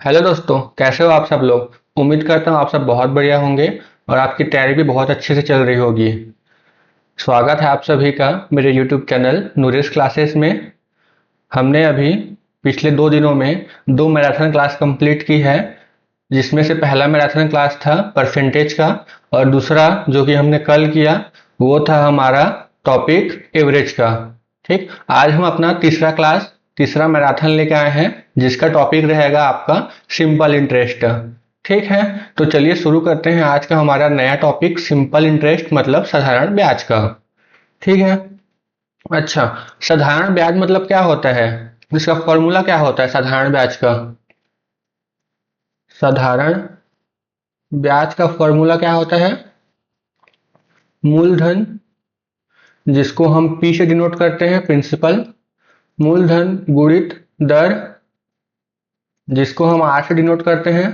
Hello दोस्तों, कैसे हो आप सब लोग। उम्मीद करता हूँ आप सब बहुत बढ़िया होंगे और आपकी तैयारी भी बहुत अच्छे से चल रही होगी। स्वागत है आप सभी का मेरे यूट्यूब चैनल नूरिश क्लासेस में। हमने अभी पिछले 2 दिनों में 2 मैराथन क्लास कंप्लीट की है, जिसमें से पहला मैराथन क्लास था परसेंटेज का और दूसरा जो कि हमने कल किया वो था हमारा टॉपिक एवरेज का। ठीक, आज हम अपना तीसरा मैराथन लेके आए हैं, जिसका टॉपिक रहेगा आपका सिंपल इंटरेस्ट। ठीक है, तो चलिए शुरू करते हैं आज का हमारा नया टॉपिक सिंपल इंटरेस्ट मतलब साधारण ब्याज का। ठीक है। अच्छा, साधारण ब्याज मतलब क्या होता है, इसका फॉर्मूला क्या होता है साधारण ब्याज का। साधारण ब्याज का फॉर्मूला क्या होता है, मूलधन जिसको हम पी से डिनोट करते हैं प्रिंसिपल, मूलधन गुणित दर जिसको हम आर से डिनोट करते हैं,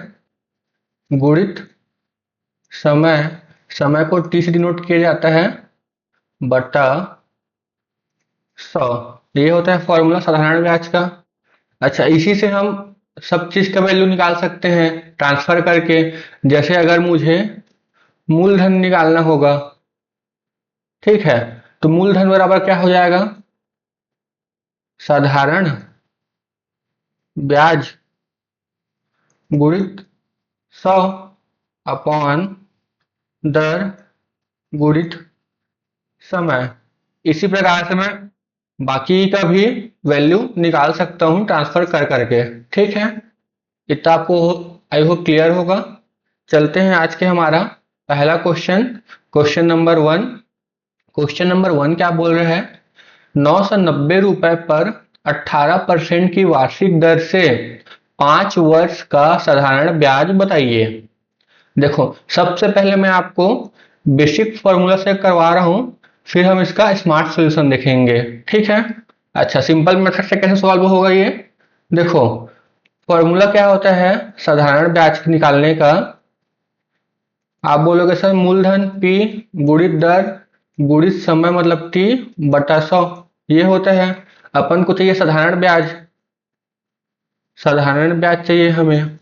गुणित समय, समय को टी से डिनोट किया जाता है, बटा 100। ये होता है फॉर्मूला साधारण ब्याज का। अच्छा, इसी से हम सब चीज का वैल्यू निकाल सकते हैं ट्रांसफर करके। जैसे अगर मुझे मूलधन निकालना होगा, ठीक है, तो मूलधन बराबर क्या हो जाएगा, साधारण ब्याज गुणित 100 अपॉन दर गुणित समय। इसी प्रकार से मैं बाकी का भी वैल्यू निकाल सकता हूं ट्रांसफर कर करके। ठीक है, इतना आपको आई होप क्लियर होगा। चलते हैं आज के हमारा पहला question, question number 1। Question number 1 क्या बोल रहे हैं, 990 रुपए पर 18% की वार्षिक दर से 5 वर्ष का साधारण ब्याज बताइए। देखो, सबसे पहले मैं आपको बेसिक फॉर्मूला से करवा रहा हूं, फिर हम इसका स्मार्ट सॉल्यूशन देखेंगे। ठीक है। अच्छा, सिंपल मेथड से कैसे सॉल्व होगा ये देखो। फॉर्मूला क्या होता है साधारण ब्याज निकालने का, आप बोलोगे सर मूलधन P गुणित दर गुणित समय मतलब T बटा 100, ये होता है। अपन को चाहिए साधारण ब्याज, साधारण ब्याज चाहिए हमें।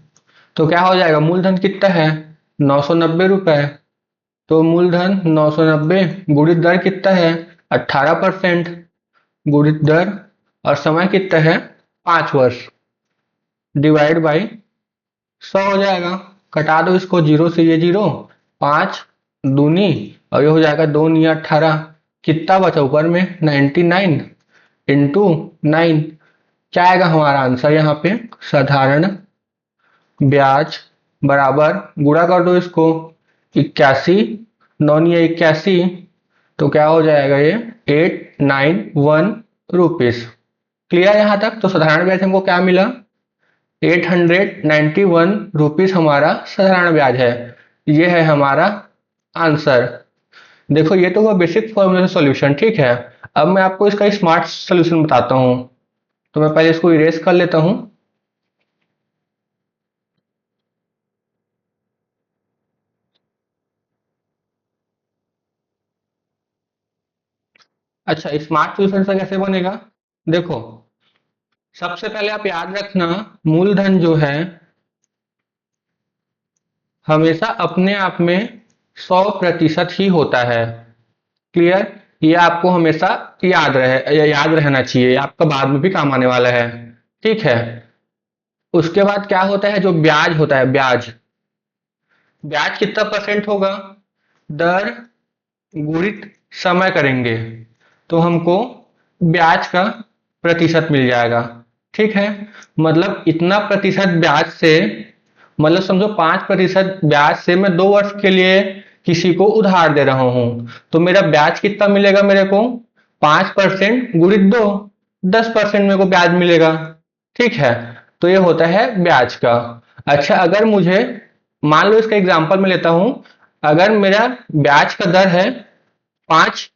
तो क्या हो जाएगा, मूलधन कितना है 990 रुपए, तो मूलधन 990 गुणित दर कितना है 18% गुणित दर और समय कितना है 5 वर्ष, डिवाइड बाई 100 हो जाएगा। कटा दो इसको, जीरो से ये जीरो, 5 दूनी और ये हो जाएगा 2 × 18, कितना बचा ऊपर में 99 इंटू 9। क्या आएगा हमारा आंसर यहाँ पे, साधारण ब्याज बराबर गुणा कर दो इसको 81, 9 × 81, तो क्या हो जाएगा ये 891 रुपीज। क्लियर यहाँ तक। तो साधारण ब्याज हमको क्या मिला, 891 रुपीज हमारा साधारण ब्याज है। ये है हमारा आंसर। देखो, ये तो हुआ बेसिक फॉर्मूला सॉल्यूशन। ठीक है, अब मैं आपको इसका स्मार्ट सॉल्यूशन बताता हूँ। तो मैं पहले इसको इरेज कर लेता हूँ। अच्छा, स्मार्ट सॉल्यूशन से कैसे बनेगा, देखो सबसे पहले आप याद रखना, मूलधन जो है हमेशा अपने आप में 100% ही होता है। क्लियर, ये आपको हमेशा याद रहना चाहिए, आपका बाद में भी काम आने वाला है। ठीक है। उसके बाद क्या होता है, जो ब्याज होता है, ब्याज ब्याज कितना परसेंट होगा, दर गुणित समय करेंगे तो हमको ब्याज का प्रतिशत मिल जाएगा। ठीक है, मतलब इतना प्रतिशत ब्याज से, मतलब समझो 5% ब्याज से मैं 2 वर्ष के लिए किसी को उधार दे रहा हूं, तो मेरा ब्याज कितना मिलेगा मेरे को, 5% गुणित 2, 10% मेरे को ब्याज मिलेगा। ठीक है, तो ये होता है ब्याज का। अच्छा, अगर मुझे मान लो इसका एग्जांपल मैं लेता हूं, अगर मेरा ब्याज का दर है 5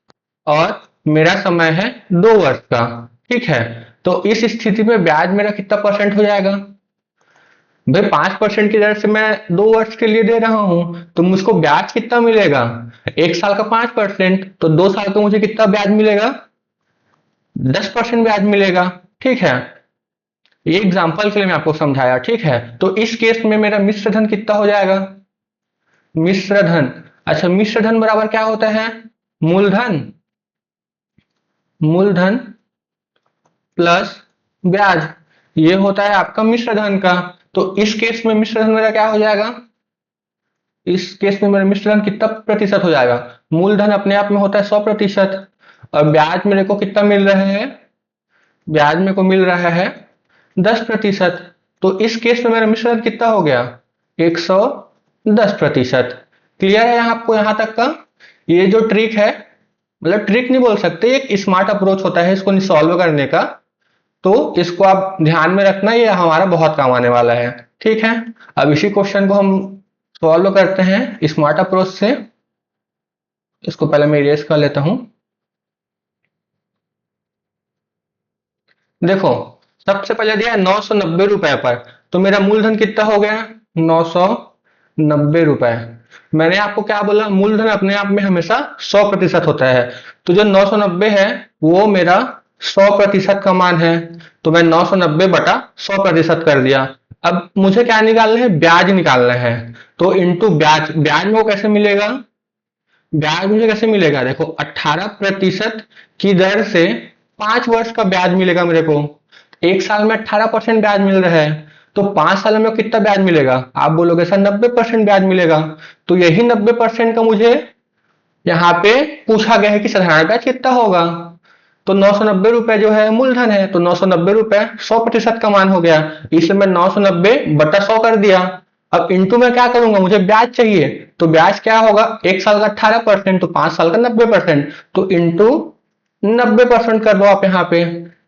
और मेरा समय है 2 वर्ष का, ठीक है, तो इस स्थिति में ब्याज मेरा कितना परसेंट हो जाएगा, भाई 5% की दर से मैं 2 वर्ष के लिए दे रहा हूं, तो मुझको ब्याज कितना मिलेगा, 1 साल का 5%, तो 2 साल का मुझे कितना ब्याज मिलेगा, 10% ब्याज मिलेगा। ठीक है, ये एग्जाम्पल के लिए मैं आपको समझाया, ठीक है। तो इस केस में मेरा मिश्र धन कितना हो जाएगा, मिश्र धन। अच्छा, मिश्र धन बराबर क्या होता है, मूलधन, मूलधन प्लस ब्याज, ये होता है आपका मिश्र धन का। तो इस केस में मिश्र धन मेरा क्या हो जाएगा, इस केस में मेरा मिश्र धन कितना प्रतिशत हो जाएगा, मूलधन अपने आप में होता है 100%, और ब्याज मेरे को कितना मिल रहा है, ब्याज मेरे को मिल रहा है 10%। तो इस केस में मेरा मिश्र धन कितना हो गया, 110%। क्लियर है यहाँ आपको यहाँ तक का। ये जो ट्रिक है, मतलब ट्रिक नहीं बोल सकते, एक स्मार्ट अप्रोच होता है इसको सॉल्व करने का। तो इसको आप ध्यान में रखना, ये हमारा बहुत काम आने वाला है, ठीक है। अब इसी क्वेश्चन को हम सॉल्व करते हैं स्मार्ट अप्रोच से। इसको पहले मैं इरेज कर लेता हूं। देखो, सबसे पहले दिया है 990 रुपए पर, तो मेरा मूलधन कितना हो गया, 990 रुपए। मैंने आपको क्या बोला, मूलधन अपने आप में हमेशा 100% होता है। तो जो 990 है वो मेरा 100% का मान है, तो मैं 990 बटा 100% कर दिया। अब मुझे क्या निकालना है, ब्याज निकालना है। तो इंटू ब्याज, ब्याज में वो कैसे मिलेगा, ब्याज मुझे कैसे मिलेगा, देखो 18% की दर से 5 वर्ष का ब्याज मिलेगा मेरे को। एक साल में 18% ब्याज मिल रहा है, तो 5 साल में कितना ब्याज मिलेगा, आप बोलोगे सर 90% ब्याज मिलेगा। तो यही 90% का मुझे यहाँ पे पूछा गया है कि साधारण ब्याज कितना होगा। तो 990 रुपए जो है मूलधन है, तो 990 रुपए 100% का मान हो गया, इसलिए मैं 990 बटा 100 कर दिया। अब इंटू में क्या करूंगा, मुझे ब्याज चाहिए, तो ब्याज क्या होगा, एक साल का 18%, तो 5 साल का 90%, तो इंटू 90% कर दो आप यहाँ पे।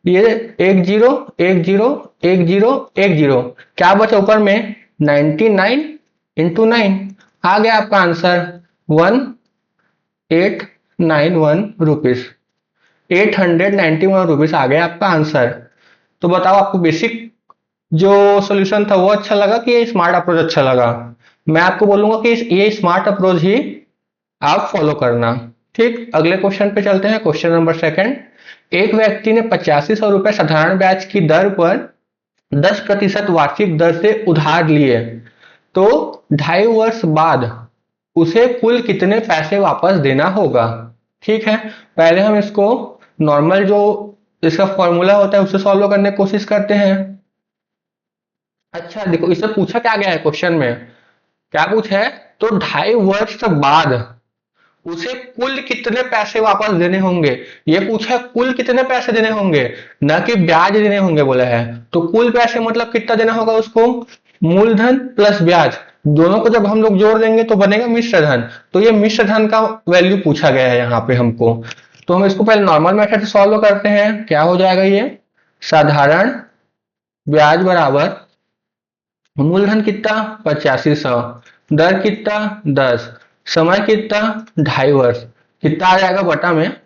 ये एक जीरो, एक जीरो, एक जीरो, एक जीरो, क्या बचा ऊपर में, 99 इंटू 9, आ गया आपका आंसर 1891 रुपीज, 891 रुपीज आ गया आपका आंसर। तो बताओ आपको बेसिक जो सॉल्यूशन था वो अच्छा लगा कि ये स्मार्ट अप्रोच अच्छा लगा। मैं आपको बोलूंगा कि ये स्मार्ट अप्रोच ही आप फॉलो करना। ठीक, अगले क्वेश्चन पे चलते हैं, क्वेश्चन नंबर सेकंड। एक व्यक्ति ने 8500 रुपए साधारण ब्याज की दर पर 10% वार्षिक दर से उधार लिए, तो 2.5 वर्ष बाद उसे कुल कितने पैसे वापस देना होगा। ठीक है, पहले हम इसको नॉर्मल जो इसका फॉर्मूला होता है उससे सॉल्व करने की कोशिश करते हैं। अच्छा देखो, इससे पूछा क्या गया है क्वेश्चन में, क्या पूछा है, तो 2.5 वर्ष बाद उसे कुल कितने पैसे वापस देने होंगे। ये पूछा है कुल कितने पैसे देने होंगे, न कि ब्याज देने होंगे बोला है। तो कुल पैसे मतलब कितना देना होगा उसको, मूलधन प्लस ब्याज, दोनों को जब हम लोग जोड़ देंगे तो बनेगा मिश्र धन। तो ये मिश्र धन का वैल्यू पूछा गया है यहाँ पे हमको। तो हम इसको पहले नॉर्मल मेथड से सॉल्व करते हैं, क्या हो जाएगा ये, साधारण ब्याज बराबर मूलधन कितना 8500, दर कितना 10, समय कितना 2.5 वर्ष, कितना आ जाएगा बटा में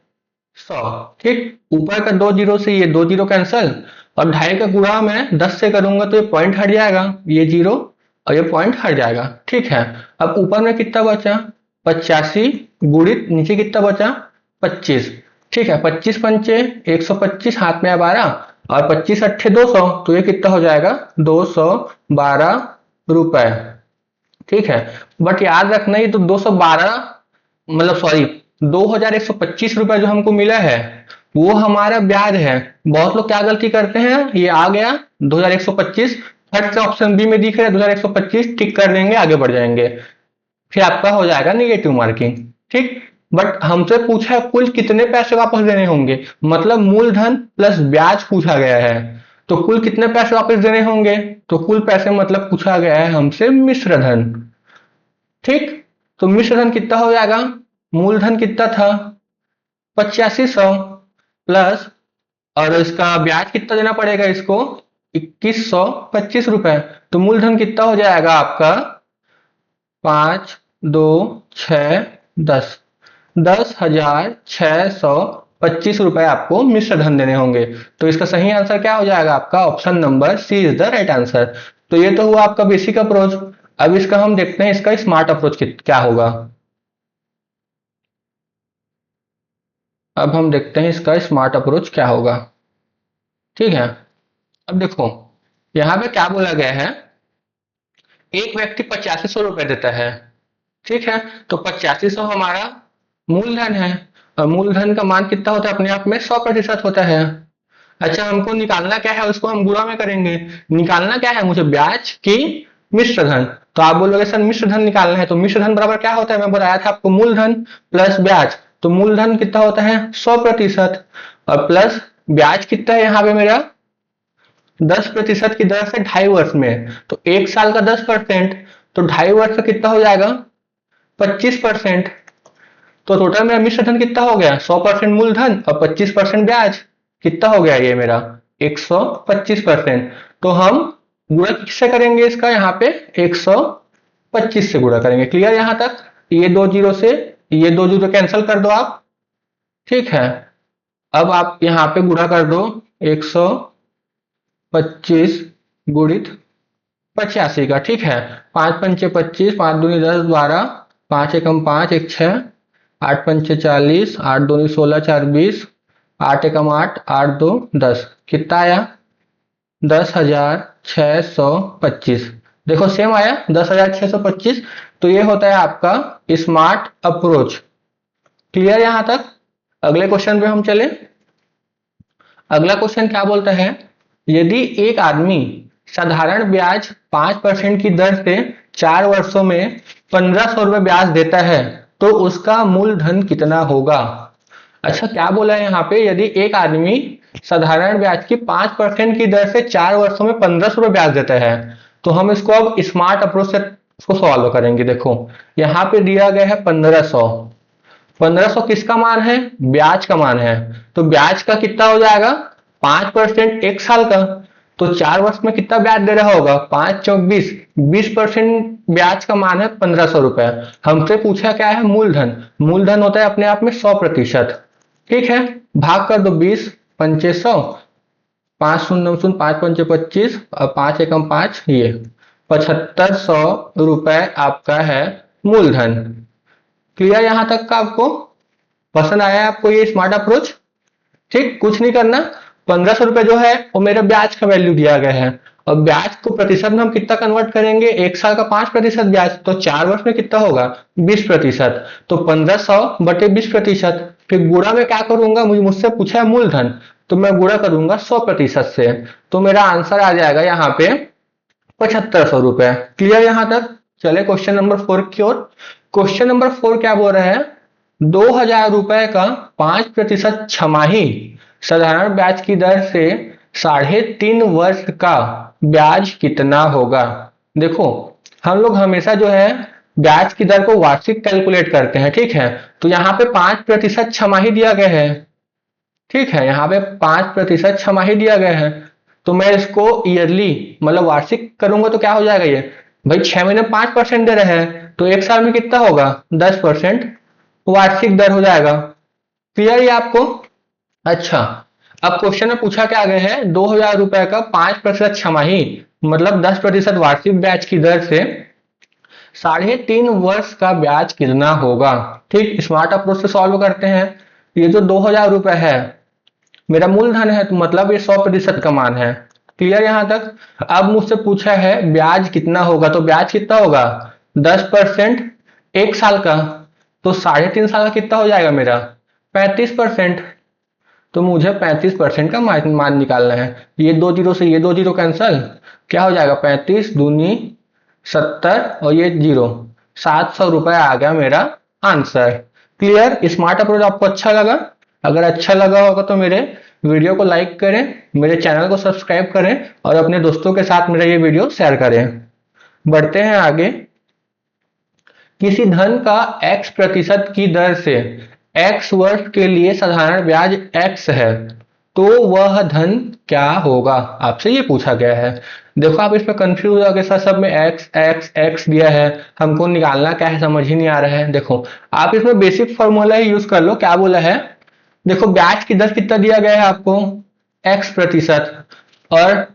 100। ठीक, ऊपर का 2 जीरो से ये 2 जीरो कैंसल, और 2.5 का गुणा मैं 10 से करूंगा तो ये पॉइंट हट जाएगा, ये जीरो और ये पॉइंट हट जाएगा। ठीक है, अब ऊपर में कितना बचा, 85 गुणित नीचे कितना बचा 25। ठीक है, 25 पंचे 125, हाथ में 12, और 25 अट्ठे 200, तो ये कितना हो जाएगा 212 रुपए। ठीक है, बट याद रखना ये तो 212, मतलब सॉरी 2125 रुपए जो हमको मिला है वो हमारा ब्याज है। बहुत लोग क्या गलती करते हैं, ये आ गया 2125, फर्स्ट ऑप्शन बी में दिख रहा है 2125, टिक कर देंगे आगे बढ़ जाएंगे, फिर आपका हो जाएगा निगेटिव मार्किंग। ठीक, बट हमसे पूछा है कुल कितने पैसे वापस देने होंगे, मतलब मूलधन प्लस ब्याज पूछा गया है। तो कुल कितने पैसे वापस देने होंगे, तो कुल पैसे मतलब पूछा गया है हमसे मिश्र धन। ठीक, तो मिश्र धन कितना हो जाएगा, मूलधन कितना था 8500, प्लस और इसका ब्याज कितना देना पड़ेगा इसको 2125 रुपए। तो मूलधन कितना हो जाएगा आपका 5, 2, 6, 10, 10,625 रुपए आपको मिश्र धन देने होंगे। तो इसका सही आंसर क्या हो जाएगा आपका, option number C is the right answer. तो ये तो हुआ आपका बेसिक अप्रोच। अब इसका हम देखते हैं इसका स्मार्ट अप्रोच क्या होगा। अब हम देखते हैं इसका स्मार्ट अप्रोच क्या होगा। ठीक है, अब देखो यहाँ पे क्या बोला गया है, एक व्यक्ति 8500 रुपए देता है, ठीक है। तो 8500 हमारा मूलधन है, और मूलधन का मान कितना होता है, अपने आप में 100% होता है। अच्छा, हमको निकालना क्या है, उसको हम गुणा में करेंगे। निकालना क्या है मुझे, ब्याज की मिश्र धन। तो आप बोलोगे सर मिश्र धन निकालना है, तो मिश्र धन बराबर क्या होता है, मैं बताया था आपको, मूलधन प्लस ब्याज। तो मूलधन कितना होता है 100%, और प्लस ब्याज कितना है यहाँ पे मेरा 10% की दर से 2.5 वर्ष में, तो एक साल का 10%, तो 2.5 वर्ष का कितना हो जाएगा 25%। तो टोटल मेरा मिश्र धन कितना हो गया 100% मूलधन और 25% ब्याज, कितना हो गया ये मेरा 125%। तो हम गुणा किससे करेंगे इसका, यहाँ पे 125 से गुणा करेंगे। क्लियर यहाँ तक, ये दो जीरो से ये दो जीरो कैंसिल कर दो आप, ठीक है। अब आप यहाँ पे गुणा कर दो 125 गुणित 85 का, ठीक है। 5 पंचे 25, 5 दूनी 10, 12, 5 एकम 5, 1 6, 8 पंचे 40, 8 दूनी 16, 4 20, 8 एकम 8, 8 दो 10, कितना आया 10,625। देखो सेम आया 10,625। तो ये होता है आपका स्मार्ट अप्रोच। क्लियर यहाँ तक। अगले क्वेश्चन पे हम चले। अगला क्वेश्चन क्या बोलता है, यदि एक आदमी साधारण ब्याज 5% की दर से 4 वर्षों में 1500 रुपए ब्याज देता है तो उसका मूलधन कितना होगा। अच्छा, क्या बोला है यहाँ पे, यदि एक आदमी साधारण ब्याज की 5% की दर से 4 वर्षों में 1500 रुपए ब्याज देता है, तो हम इसको अब स्मार्ट अप्रोच से इसको सॉल्व करेंगे। देखो यहाँ पे दिया गया है 1500, 1500 किसका मान है, ब्याज का मान है। तो ब्याज का कितना हो जाएगा 5% एक साल का, तो 4 वर्ष में कितना ब्याज दे रहा होगा 5 चौक 20, 20% ब्याज का मान है 1500 रुपए। हमसे पूछा क्या है, मूलधन। मूलधन होता है अपने आप में 100%, ठीक है। भाग कर दो 20 पंचे 100, 5 शून्य शून्य, 5 पंचे 25 और 5 एकम 5, ये 7500 रुपए आपका है मूलधन। क्लियर यहाँ तक का, आपको पसंद आया है आपको ये स्मार्ट अप्रोच। ठीक, कुछ नहीं करना, 1500 रुपए जो है वो मेरे ब्याज का वैल्यू दिया गया है, और ब्याज को प्रतिशत में हम कितना कन्वर्ट करेंगे, एक साल का 5% ब्याज, तो 4 वर्ष में कितना होगा 20%। तो 1500 बटे 20%, फिर गुणा में क्या करूंगा, मुझसे पूछा है मूलधन, तो मैं गुणा करूंगा 100% से, तो मेरा आंसर आ जाएगा यहाँ पे 7500 रुपए। क्लियर यहाँ तक। चले क्वेश्चन नंबर 4 की ओर। क्वेश्चन नंबर 4 क्या बोल रहा है, 2000 रुपए का 5% छमाही साधारण ब्याज की दर से 3.5 वर्ष का ब्याज कितना होगा। देखो हम लोग हमेशा जो है ब्याज की दर को वार्षिक कैलकुलेट करते हैं, ठीक है। तो यहाँ पे 5% छमाही दिया गया है, ठीक है। यहाँ पे 5% छमाही दिया गया है, तो मैं इसको ईयरली मतलब वार्षिक करूंगा तो क्या हो जाएगा, ये भाई 6 महीने 5% दे रहे हैं, तो एक साल में कितना होगा 10% वार्षिक दर हो जाएगा। क्लियर है आपको। अच्छा, अब क्वेश्चन में पूछा क्या गया है, 2000 रुपए का 5% छमाही मतलब 10% वार्षिक ब्याज की दर से 3.5 वर्ष का ब्याज कितना होगा। ठीक, स्मार्ट अप्रोच से सॉल्व करते हैं। ये जो 2000 रुपए है मेरा मूलधन है, तो मतलब ये 100% का मान है। क्लियर यहाँ तक। अब मुझसे पूछा है ब्याज कितना होगा, तो ब्याज कितना होगा 10% एक साल का, तो 3.5 साल का कितना हो जाएगा मेरा 35%। तो मुझे 35% का मान निकालना है। ये दो जीरो से ये दो जीरो कैंसल, क्या हो जाएगा 35 दूनी 70 और ये जीरो, 700 रुपए आ गया मेरा आंसर। क्लियर। स्मार्ट अप्रोच आपको अच्छा लगा? अगर अच्छा लगा होगा तो मेरे वीडियो को लाइक करें, मेरे चैनल को सब्सक्राइब करें और अपने दोस्तों के साथ मेरा ये वीडियो शेयर करें। बढ़ते हैं आगे। किसी धन का x% की दर से x वर्ष के लिए साधारण ब्याज x है, तो वह धन क्या होगा, आपसे ये पूछा गया है। देखो आप इसमें कंफ्यूज हो गए, सर सब में x x x दिया है, हमको निकालना क्या है समझ ही नहीं आ रहा है। देखो आप इसमें बेसिक फॉर्मूला ही यूज कर लो। क्या बोला है, देखो ब्याज की दर कितना दिया गया है आपको x%, और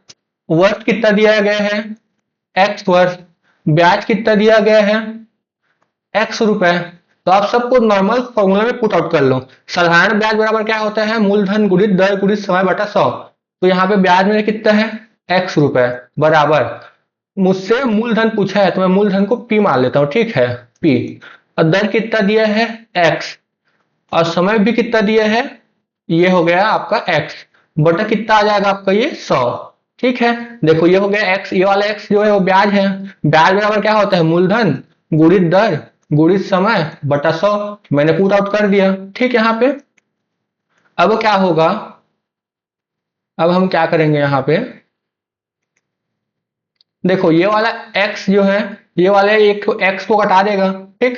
वर्ष कितना दिया गया है x वर्ष, ब्याज कितना दिया गया है x रुपए। तो आप सबको नॉर्मल फॉर्मूला में पुट आउट कर लो। साधारण ब्याज बराबर क्या होता है, मूलधन गुणित दर गुणित समय बटा 100। तो यहाँ पे ब्याज मेरा कितना है x रुपए बराबर, मुझसे मूलधन पूछा है तो मैं मूलधन को p मान लेता हूं, ठीक है, p। और दर कितना दिया है x, और समय भी कितना दिया है, ये हो गया आपका x बटा कितना आ जाएगा आपका ये 100, ठीक है। देखो ये हो गया x, ये वाला x जो है वो ब्याज है, ब्याज बराबर क्या होता है, मूलधन गुणित दर गुणित समय बटा 100। मैंने पुट आउट कर दिया, ठीक। यहाँ पे अब क्या होगा, अब हम क्या करेंगे यहाँ पे, देखो ये वाला x जो है, ये वाले एक x को घटा देगा, ठीक।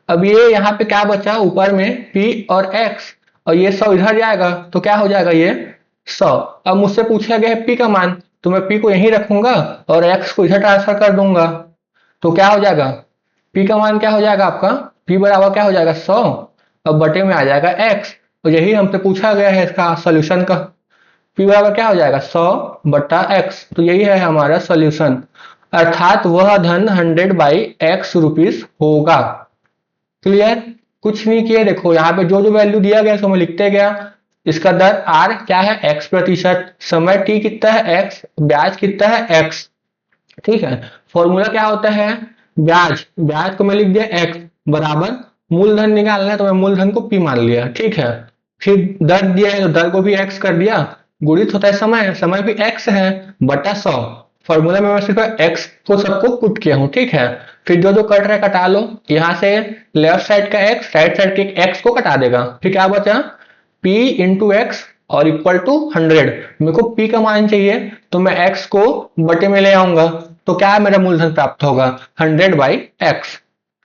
अब ये यहाँ पे क्या बचा ऊपर में p और x, और ये 100 इधर जाएगा तो क्या हो जाएगा ये 100। अब मुझसे पूछा गया है p का मान, तो मैं p को यहीं रखूंगा और x को इधर ट्रांसफर कर दूंगा, तो क्या हो जाएगा p का मान क्या हो जाएगा आपका, p बराबर क्या हो जाएगा 100, अब बटे में आ जाएगा x, और यही हमसे पूछा गया है इसका सोल्यूशन का। p बराबर क्या हो जाएगा 100 बटा x, तो यही है हमारा सोल्यूशन, अर्थात वह धन 100 बाई x रुपीस होगा। क्लियर, कुछ नहीं किया, देखो यहाँ पे जो जो वैल्यू दिया गया उसको मैं लिखते गया। इसका दर r क्या है x प्रतिशत, समय t कितना है x, ब्याज कितना है x, ठीक है। फॉर्मूला क्या होता है, ब्याज, ब्याज को मैं लिख दिया x बराबर, मूलधन निकालना है तो मैं मूलधन को p मान लिया, ठीक है। फिर दर दिया है तो दर को भी x कर दिया, गुणित होता है समय, समय भी x है बटा 100। फॉर्मूला में मैं सिर्फ x को सबको पुट किया हूं, ठीक है। फिर जो जो कट रहा है कटा लो, यहाँ से लेफ्ट साइड का x राइट साइड के x को कटा देगा, फिर क्या बचा p इंटू एक्स और इक्वल टू 100। मेरे को p का मान चाहिए तो मैं x को बटे में ले आऊंगा, तो क्या मेरा मूलधन प्राप्त होगा 100 बाई x।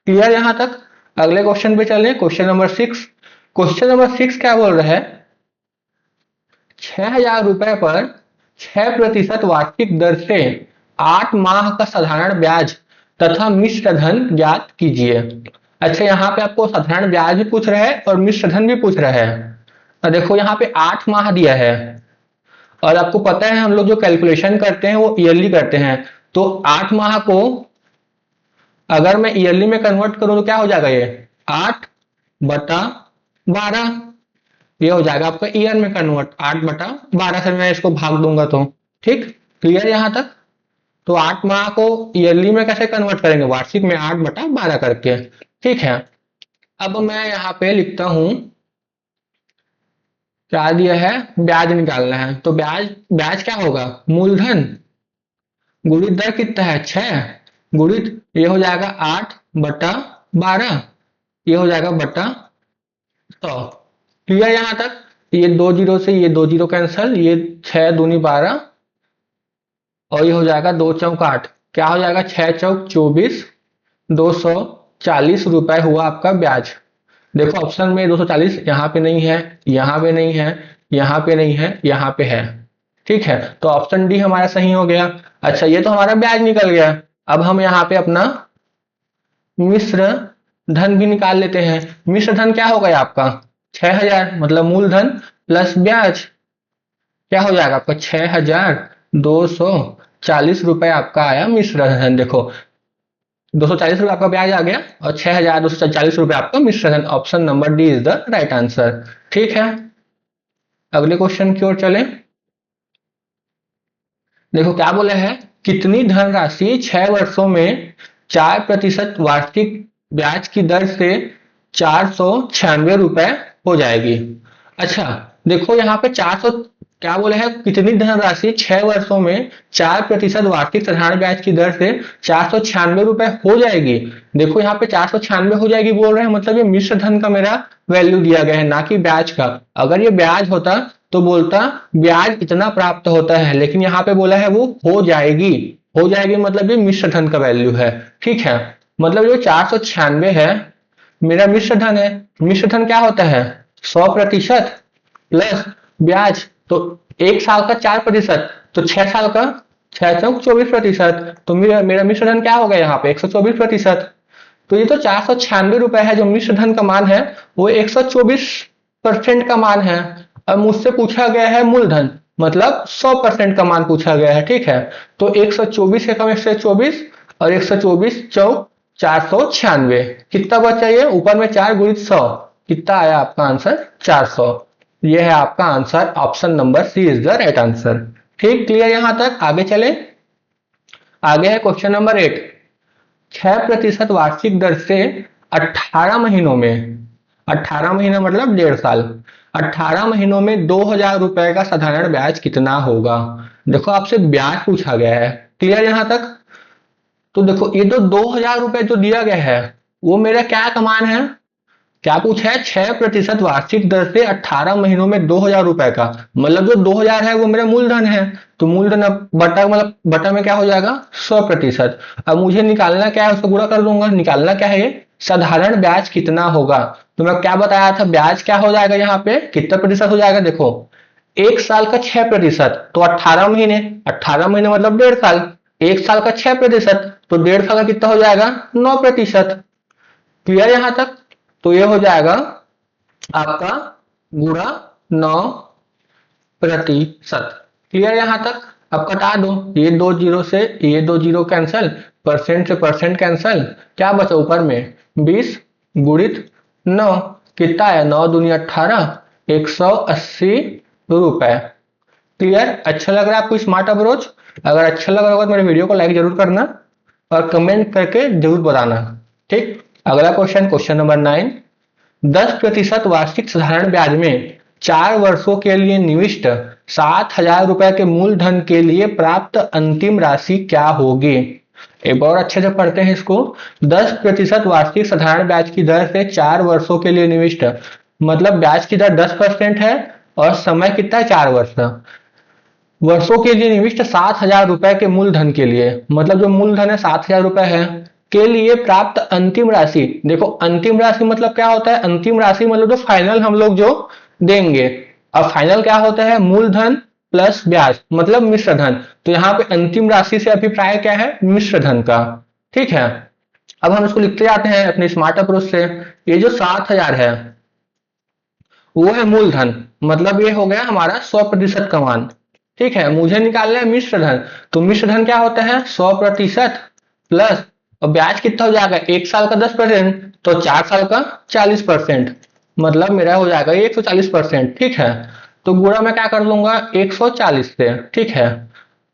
क्लियर यहाँ तक। अगले क्वेश्चन पे चलें, क्वेश्चन नंबर 6। क्वेश्चन नंबर 6 क्या बोल रहा है, 6,000 रुपए पर 6% वार्षिक दर से 8 माह का साधारण ब्याज तथा मिश्र धन ज्ञात कीजिए। अच्छा, यहाँ पे आपको साधारण ब्याज भी पूछ रहा है और मिश्र धन भी पूछ रहा है। तो देखो यहाँ पे 8 माह दिया है, और आपको पता है हम लोग जो कैलकुलेशन करते हैं वो ईयरली करते हैं, तो 8 माह को अगर मैं ईयरली में कन्वर्ट करूं तो क्या हो जाएगा, ये 8 बटा 12, ये हो जाएगा आपका ईयर में कन्वर्ट, 8 बटा 12 से मैं इसको भाग दूंगा तो, ठीक। क्लियर यहाँ तक। तो 8 माह को ईयरली में कैसे कन्वर्ट करेंगे, वार्षिक में 8 बटा 12 करके, ठीक है। अब मैं यहाँ पे लिखता हूं, क्या दिया है, ब्याज निकालना है, तो ब्याज, ब्याज क्या होगा, मूलधन गुणित दर कितना है 6, गुणित ये हो जाएगा 8 बटा 12, ये हो जाएगा बटा 100। क्लियर यहाँ तक। ये 2 जीरो से ये 2 जीरो कैंसल, ये 6 दूनी 12, और ये हो जाएगा 2 चौक 8, क्या हो जाएगा 6 चौक 24, 240 रुपए हुआ आपका ब्याज। देखो ऑप्शन में 240 यहाँ पे नहीं है, यहाँ पे नहीं है, यहाँ पे नहीं है, यहाँ पे है, ठीक है। तो ऑप्शन डी हमारा सही हो गया। अच्छा, ये तो हमारा ब्याज निकल गया। अब हम यहाँ पे अपना मिश्र धन भी निकाल लेते हैं। मिश्र धन क्या हो गया आपका 6,000, मतलब मूलधन प्लस ब्याज, क्या हो जाएगा आपका 6,240 रुपए आपका आया मिश्र धन। देखो 240 रुपए आपका ब्याज आ गया और 6,240 रुपए आपका मिश्र धन। Option number D is the right answer, ठीक है। अगले क्वेश्चन की ओर चलें। देखो क्या बोले हैं, कितनी धनराशि 6 वर्षों में 4% वार्षिक ब्याज की दर से 496 रुपए हो जाएगी। अच्छा, देखो यहाँ पे 400 क्या बोले हैं, कितनी धनराशि 6 वर्षों में 4% वार्षिक साधारण ब्याज की दर से 496 रुपए हो जाएगी। देखो यहाँ पे 496 हो जाएगी बोल रहे हैं, मतलब ये मिश्र धन का मेरा वैल्यू दिया गया है, ना कि ब्याज का। अगर ये ब्याज होता तो बोलता ब्याज इतना प्राप्त होता है, लेकिन यहाँ पे बोला है वो हो जाएगी। हो जाएगी मतलब ये मिश्र धन का वैल्यू है, ठीक है। मतलब जो 496 है मेरा मिश्र धन है। मिश्र धन क्या होता है 100% प्लस ब्याज, तो 1 साल का 4%, तो 6 साल का 6 चौक 24%, तो मेरा मिश्र धन क्या होगा यहाँ पे 124%। तो ये तो 496 रुपए है, जो मिश्र धन का मान है वो 124% का मान है। अब मुझसे पूछा गया है मूलधन, मतलब 100% का मान पूछा गया है, ठीक है। तो 124 एकम 124 और 124 चौक 496, कितना बचा, ये ऊपर में 4 गुणित 100, कितना आया आपका आंसर 400। ये है आपका answer, option number C is the right answer, ठीक, क्लियर यहां तक? आगे चले। आगे है क्वेश्चन नंबर 8। 6% वार्षिक दर से 18 महीनों में, 18 महीना मतलब 1.5 साल, 18 महीनों में 2,000 रुपए का साधारण ब्याज कितना होगा? देखो आपसे ब्याज पूछा गया है। क्लियर यहां तक? तो देखो ये तो 2,000 रुपए जो दिया गया है वो मेरा क्या कमान है? क्या पूछा है? 6% वार्षिक दर से 18 महीनों में 2,000 रुपए का, मतलब जो 2,000 है वो मेरा मूलधन है। तो मूलधन अब बटा, मतलब बटा में क्या हो जाएगा? 100%। अब मुझे निकालना क्या है, उसको गुणा कर दूंगा। निकालना क्या है? ये साधारण ब्याज कितना होगा। तो मैं क्या बताया था, ब्याज क्या हो जाएगा यहाँ पे, कितना प्रतिशत हो जाएगा? देखो 1 साल का 6%, तो 18 महीने, 18 महीने मतलब 1.5 साल। 1 साल का 6%, तो 1.5 साल का कितना हो जाएगा? 9%। क्लियर यहां तक? तो ये हो जाएगा आपका गुणा 9%। क्लियर यहां तक? अब कटा दो, ये 2 जीरो से ये 2 जीरो कैंसल, परसेंट से परसेंट कैंसल, क्या बचा ऊपर में? 20 गुणित 9, कितना है? 9 दूनी 18, 180 रुपए। क्लियर? अच्छा लग रहा है आपको स्मार्ट अप्रोच? अगर अच्छा लग रहा होगा तो मेरे वीडियो को लाइक जरूर करना और कमेंट करके जरूर बताना। ठीक, अगला क्वेश्चन, क्वेश्चन नंबर 9। 10% वार्षिक साधारण ब्याज में 4 वर्षों के लिए निविष्ट 7,000 रुपए के मूलधन के लिए प्राप्त अंतिम राशि क्या होगी? एक बार अच्छे से पढ़ते हैं इसको। 10% वार्षिक साधारण ब्याज की दर से 4 वर्षों के लिए निविष्ट, मतलब ब्याज की दर 10% है और समय कितना है? 4 वर्ष। वर्षों के लिए निविष्ट 7,000 रुपए के मूलधन के लिए, मतलब जो मूलधन है 7,000 रुपए है, के लिए प्राप्त अंतिम राशि। देखो अंतिम राशि मतलब क्या होता है? अंतिम राशि मतलब जो फाइनल हम लोग जो देंगे। अब फाइनल क्या होता है? मूलधन प्लस ब्याज, मतलब मिश्र धन। तो यहाँ पे अंतिम राशि से अभिप्राय क्या है? मिश्र धन का। ठीक है, अब हम इसको लिखते जाते हैं अपने स्मार्ट अप्रोच से। ये जो 7,000 है वो है मूलधन, मतलब ये हो गया हमारा 100% का मान। ठीक है, मुझे निकालना है मिश्र धन। तो मिश्र धन क्या होता है? 100% प्लस, और ब्याज कितना हो जाएगा? 1 साल का 10%, तो 4 साल का 40%, मतलब मेरा हो जाएगा ये 140%। ठीक है, तो गुणा में क्या कर लूंगा? 140 से। ठीक है,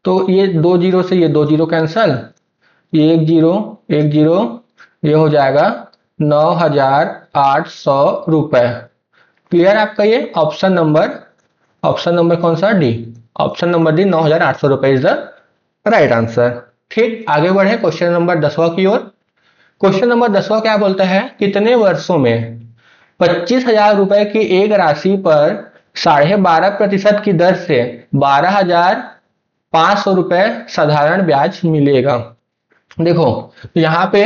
तो ये 2 जीरो से ये 2 जीरो कैंसल, ये 1 जीरो 1 जीरो, ये हो जाएगा 9,800 रुपए। क्लियर आपका? ये ऑप्शन नंबर कौन सा? डी। ऑप्शन नंबर डी, 9,800 रुपए इज द राइट आंसर। ठीक, आगे बढ़े क्वेश्चन नंबर 10वां की ओर। क्वेश्चन नंबर 10वां क्या बोलता है? कितने वर्षों में 25,000 रुपए की एक राशि पर 12.5% की दर से 12,500 रुपए साधारण ब्याज मिलेगा? देखो यहाँ पे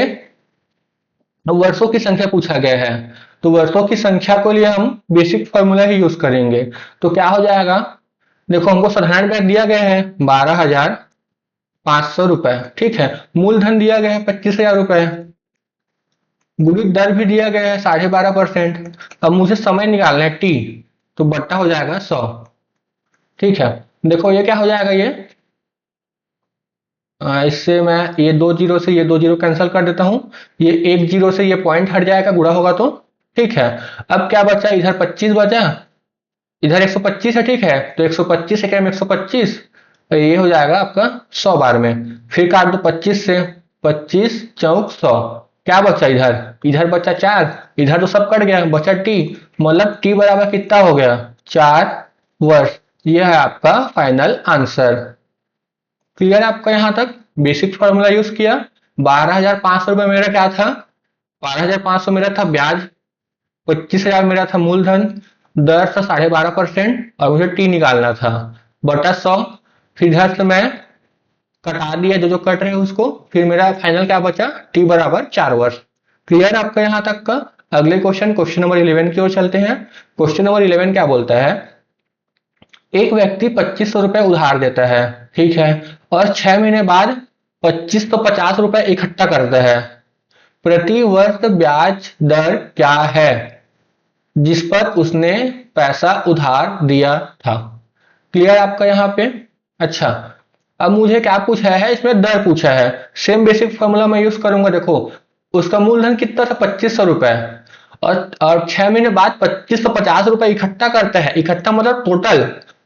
वर्षों की संख्या पूछा गया है, तो वर्षों की संख्या के लिए हम बेसिक फॉर्मूला ही यूज करेंगे। तो क्या हो जाएगा? देखो हमको साधारण ब्याज दिया गया है 12,500 रुपए। ठीक है, मूलधन दिया गया है 25,000 रुपए, गुणित दर भी दिया गया है 12.5%। अब मुझे समय निकालना है टी, तो बट्टा हो जाएगा 100। ठीक है, देखो ये क्या हो जाएगा? ये इससे मैं ये 2 जीरो से ये 2 जीरो कैंसिल कर देता हूं, ये 1 जीरो से ये पॉइंट हट जाएगा, गुणा होगा तो। ठीक है, अब क्या बचा? इधर 25 बचा, इधर 125 है। ठीक है, तो 125 है क्या? 125, तो ये हो जाएगा आपका 100 बार में। फिर काट दो 25 से, 25 चौक 100, क्या बचा? इधर इधर बचा 4, इधर तो सब कट गया, बचा टी, मतलब टी बराबर कितना हो गया? 4 वर्ष। यह है आपका फाइनल आंसर। क्लियर आपका यहाँ तक? बेसिक फॉर्मूला यूज किया। 12,500 रुपए मेरा क्या था? 12,500 मेरा था ब्याज, 25,000 मेरा था मूलधन, दर था 12.5% और मुझे टी निकालना था, बटा 100। फिर इधर से मैं कटा दिया जो जो कट रहे हैं उसको, फिर मेरा फाइनल क्या बचा? टी बराबर 4 वर्ष। क्लियर आपका यहाँ तक का? अगले क्वेश्चन, क्वेश्चन नंबर 11 की ओर चलते हैं। क्वेश्चन नंबर 11 क्या बोलता है? एक व्यक्ति 2,500 रुपए उधार देता है, ठीक है, और 6 महीने बाद 2550 रुपए इकट्ठा करता है। प्रति वर्ष ब्याज दर क्या है जिस पर उसने पैसा उधार दिया था? क्लियर आपका यहाँ पे? अच्छा, अब मुझे क्या पूछा है? इसमें दर पूछा है। सेम बेसिक फॉर्मूला मैं यूज करूंगा। देखो उसका मूलधन कितना था? 2,500 रुपए, और 6 महीने बाद 2,550 रुपए इकट्ठा करता है। इकट्ठा मतलब टोटल,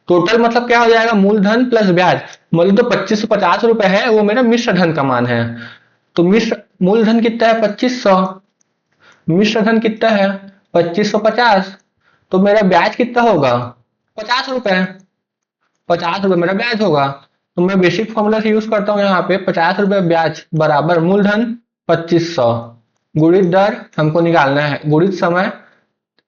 टोटल मतलब क्या हो जाएगा, मूलधन प्लस ब्याज। मतलब तो 2550 रुपए है वो मेरा मिश्र धन का मान है। तो मिश्र मूलधन कितना है 2500, मिश्र धन कितना है 2550, तो मेरा ब्याज कितना होगा 50 रुपए, 50 रुपए मेरा ब्याज होगा। तो मैं बेसिक फॉर्मूला से यूज करता हूँ यहाँ पे, 50 रुपए ब्याज बराबर मूलधन 2500, गुणित दर हमको निकालना है, गुणित समय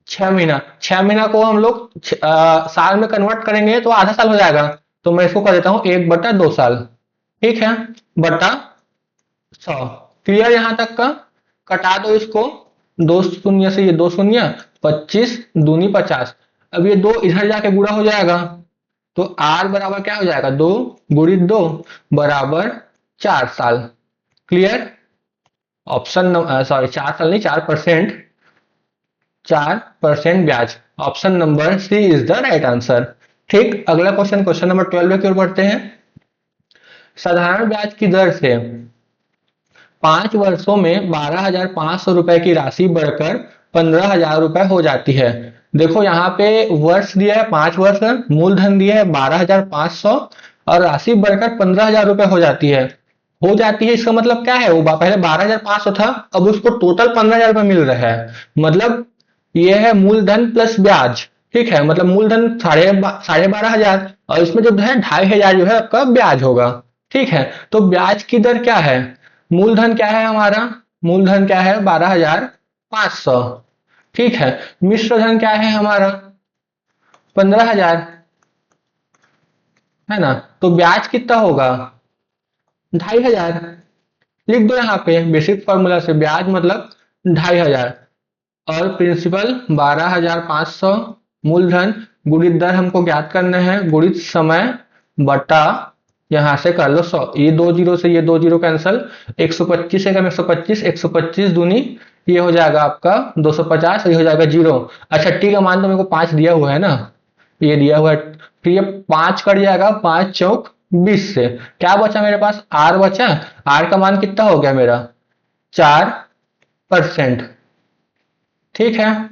6 महीना, 6 महीना को हम लोग साल में कन्वर्ट करेंगे तो आधा साल हो जाएगा। तो मैं इसको कर देता हूँ 1/2 साल, ठीक है, बटा 100। क्लियर यहाँ तक का? कटा दो इसको, 2 शून्य से ये 2 शून्य, 25 दूनी 50। अब ये 2 इधर जाके गुणा हो जाएगा, तो आर बराबर क्या हो जाएगा, 2 गुणित 2 बराबर 4 साल। क्लियर? ऑप्शन सॉरी 4 साल नहीं, 4%, 4% ब्याज। Option number C is the right answer. ठीक, अगला क्वेश्चन, क्वेश्चन नंबर 12 की ओर बढ़ते हैं। साधारण ब्याज की दर से 5 वर्षों में 12,500 रुपए की राशि बढ़कर 15,000 रुपए हो जाती है। देखो यहाँ पे वर्ष दिया है 5 वर्ष, मूलधन दिया है 12,500 और राशि बढ़कर 15,000 रुपए हो जाती है। हो जाती है इसका मतलब क्या है, वो पहले 12,500 था, अब उसको टोटल 15,000 रुपए मिल रहा है। मतलब ये है मूलधन प्लस ब्याज। ठीक है, मतलब मूलधन 12,500 और इसमें जो है 2,500 जो है आपका ब्याज होगा। ठीक है, तो ब्याज की दर क्या है, मूलधन क्या है हमारा, मूलधन क्या है 12,500। ठीक है, मिश्र धन क्या है हमारा 15,000, है ना, तो ब्याज कितना होगा 2,500। लिख दो यहाँ पे बेसिक फॉर्मूला से, ब्याज मतलब 2,500 और प्रिंसिपल 12,500, मूलधन गुणित दर हमको ज्ञात करना है, गुणित समय बटा यहां से कर लो 100, ये 2 जीरो से ये 2 जीरो कैंसल, 125 एकम 125, 125 दूनी ये हो जाएगा आपका 250, ये हो जाएगा जीरो। अच्छा टी का मान तो मेरे को 5 दिया हुआ है ना, ये दिया हुआ है, फिर ये 5 कट जाएगा, 5 चौक 20 से क्या बचा मेरे पास, आर बचा। आर का मान कितना हो गया मेरा 4%। ठीक है,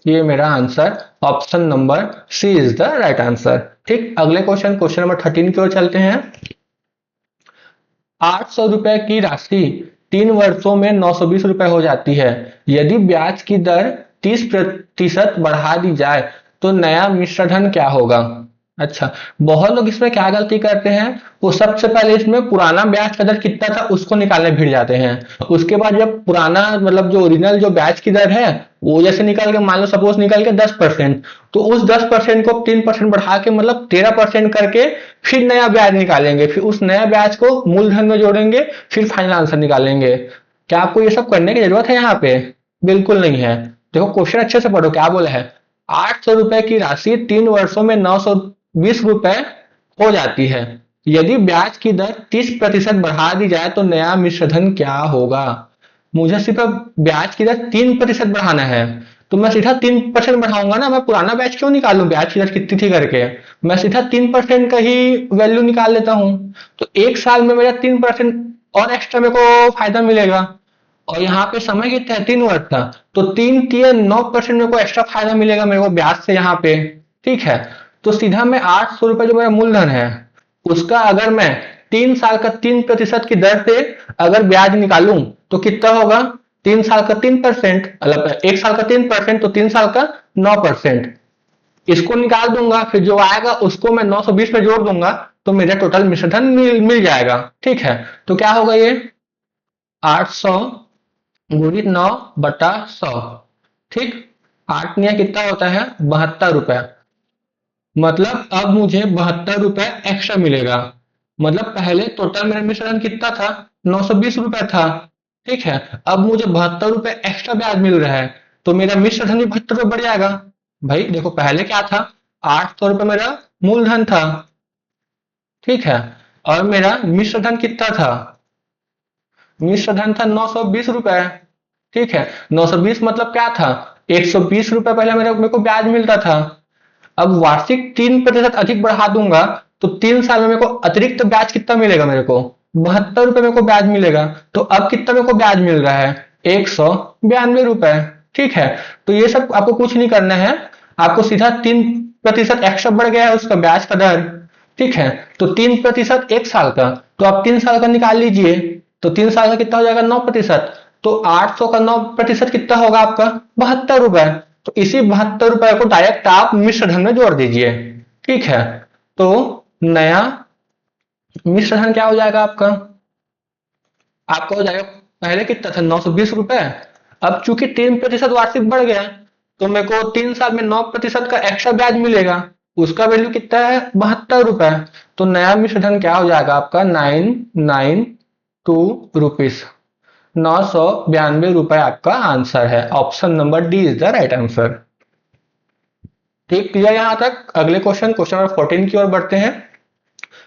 ये मेरा answer option number C is the right answer. ठीक, अगले क्वेश्चन, क्वेश्चन नंबर 13 की ओर चलते हैं। 800 रुपए की राशि 3 वर्षों में 920 रुपए हो जाती है। यदि ब्याज की दर 30% बढ़ा दी जाए तो नया मिश्रधन क्या होगा। अच्छा, बहुत लोग इसमें क्या गलती करते हैं, वो सबसे पहले इसमें पुराना ब्याज का दर कितना था उसको निकालने भिड़ जाते हैं। उसके बाद जब पुराना मतलब जो ओरिजिनल जो ब्याज की दर है वो जैसे निकल के, मान लो सपोज निकल के 10%, तो उस 10% को 3% बढ़ा के मतलब 13% करके फिर नया ब्याज निकालेंगे, फिर उस नया ब्याज को मूलधन में जोड़ेंगे, फिर फाइनल आंसर निकालेंगे। क्या आपको ये सब करने की जरूरत है यहाँ पे? बिल्कुल नहीं है। देखो क्वेश्चन अच्छे से पढ़ो, क्या बोला है, 800 रुपए की राशि 3 वर्षों में 920 रुपए हो जाती है। यदि ब्याज की दर 30% बढ़ा दी जाए तो नया मिश्रधन क्या होगा। मुझे सिर्फ ब्याज की दर 3% बढ़ाना है, तो मैं सीधा 3% बढ़ाऊंगा ना, मैं पुराना ब्याज क्यों निकालूं, ब्याज की दर कितनी थी करके, मैं सीधा 3% का ही वैल्यू निकाल लेता हूं। तो एक साल में मेरा 3% और एक्स्ट्रा मेरे को फायदा मिलेगा। और यहाँ पे समय कितना है 3 वर्ष का, तो 3 9% मेरे को एक्स्ट्रा फायदा मिलेगा मेरे को ब्याज से यहाँ पे। ठीक है, तो सीधा मैं 800 रुपए जो मेरा मूलधन है उसका अगर मैं 3 साल का 3% की दर से अगर ब्याज निकालूं तो कितना होगा, 3 साल का 3%, मतलब 1 साल का 3%, तो 3 साल का 9%। इसको निकाल दूंगा, फिर जो आएगा उसको मैं 920 में जोड़ दूंगा, तो मेरा टोटल मिश्रधन मिल जाएगा। ठीक है, तो क्या होगा ये 800 गुणित 9/100। ठीक, 8 कितना होता है 72 रुपए। मतलब अब मुझे 72 रुपए एक्स्ट्रा मिलेगा। मतलब पहले टोटल मेरा मिश्रण कितना था 920 रुपए था। ठीक है, अब मुझे 72 रुपए एक्स्ट्रा ब्याज मिल रहा है, तो मेरा मिश्रधन भी 72 रुपए बढ़ जाएगा। भाई देखो पहले क्या था, 800 रुपए मेरा मूलधन था। ठीक है, और मेरा मिश्रधन कितना था, मिश्रधन था 920 रुपए। ठीक है, 920 मतलब क्या था, 120 रुपए पहले मेरे को ब्याज मिलता था। अब वार्षिक 3% अधिक बढ़ा दूंगा, तो 3 साल में मेरे को अतिरिक्त ब्याज कितना मिलेगा, मेरे को 72 रुपए मेरे को ब्याज मिलेगा। तो अब कितना मेरे को ब्याज मिल रहा है 192 रुपए। ठीक है, तो ये सब आपको कुछ नहीं करना है, आपको सीधा प्रतिशत एक्स्ट्रा बढ़ गया है उसका ब्याज का दर। ठीक है, तो 3% 1 साल का, तो आप 3 साल का निकाल लीजिए, तो 3 साल का कितना हो जाएगा 9%। तो 800 का 9% कितना होगा आपका 72 रुपए। तो इसी 72 रुपए को डायरेक्ट आप मिश्र धन में जोड़ दीजिए। ठीक है, तो नया मिश्र धन क्या हो जाएगा आपका, आपका हो जाएगा पहले कितना था 920 रुपए। अब चूंकि 3% वार्षिक बढ़ गया, तो मेरे को 3 साल में 9% का एक्स्ट्रा ब्याज मिलेगा, उसका वैल्यू कितना है 72 रुपए। तो नया मिश्र धन क्या हो जाएगा आपका 992 रुपीज। 992 रुपए आपका आंसर है। Option number D is the right answer. ठीक, क्लियर यहां तक। अगले क्वेश्चन, क्वेश्चन नंबर 14 की ओर बढ़ते हैं।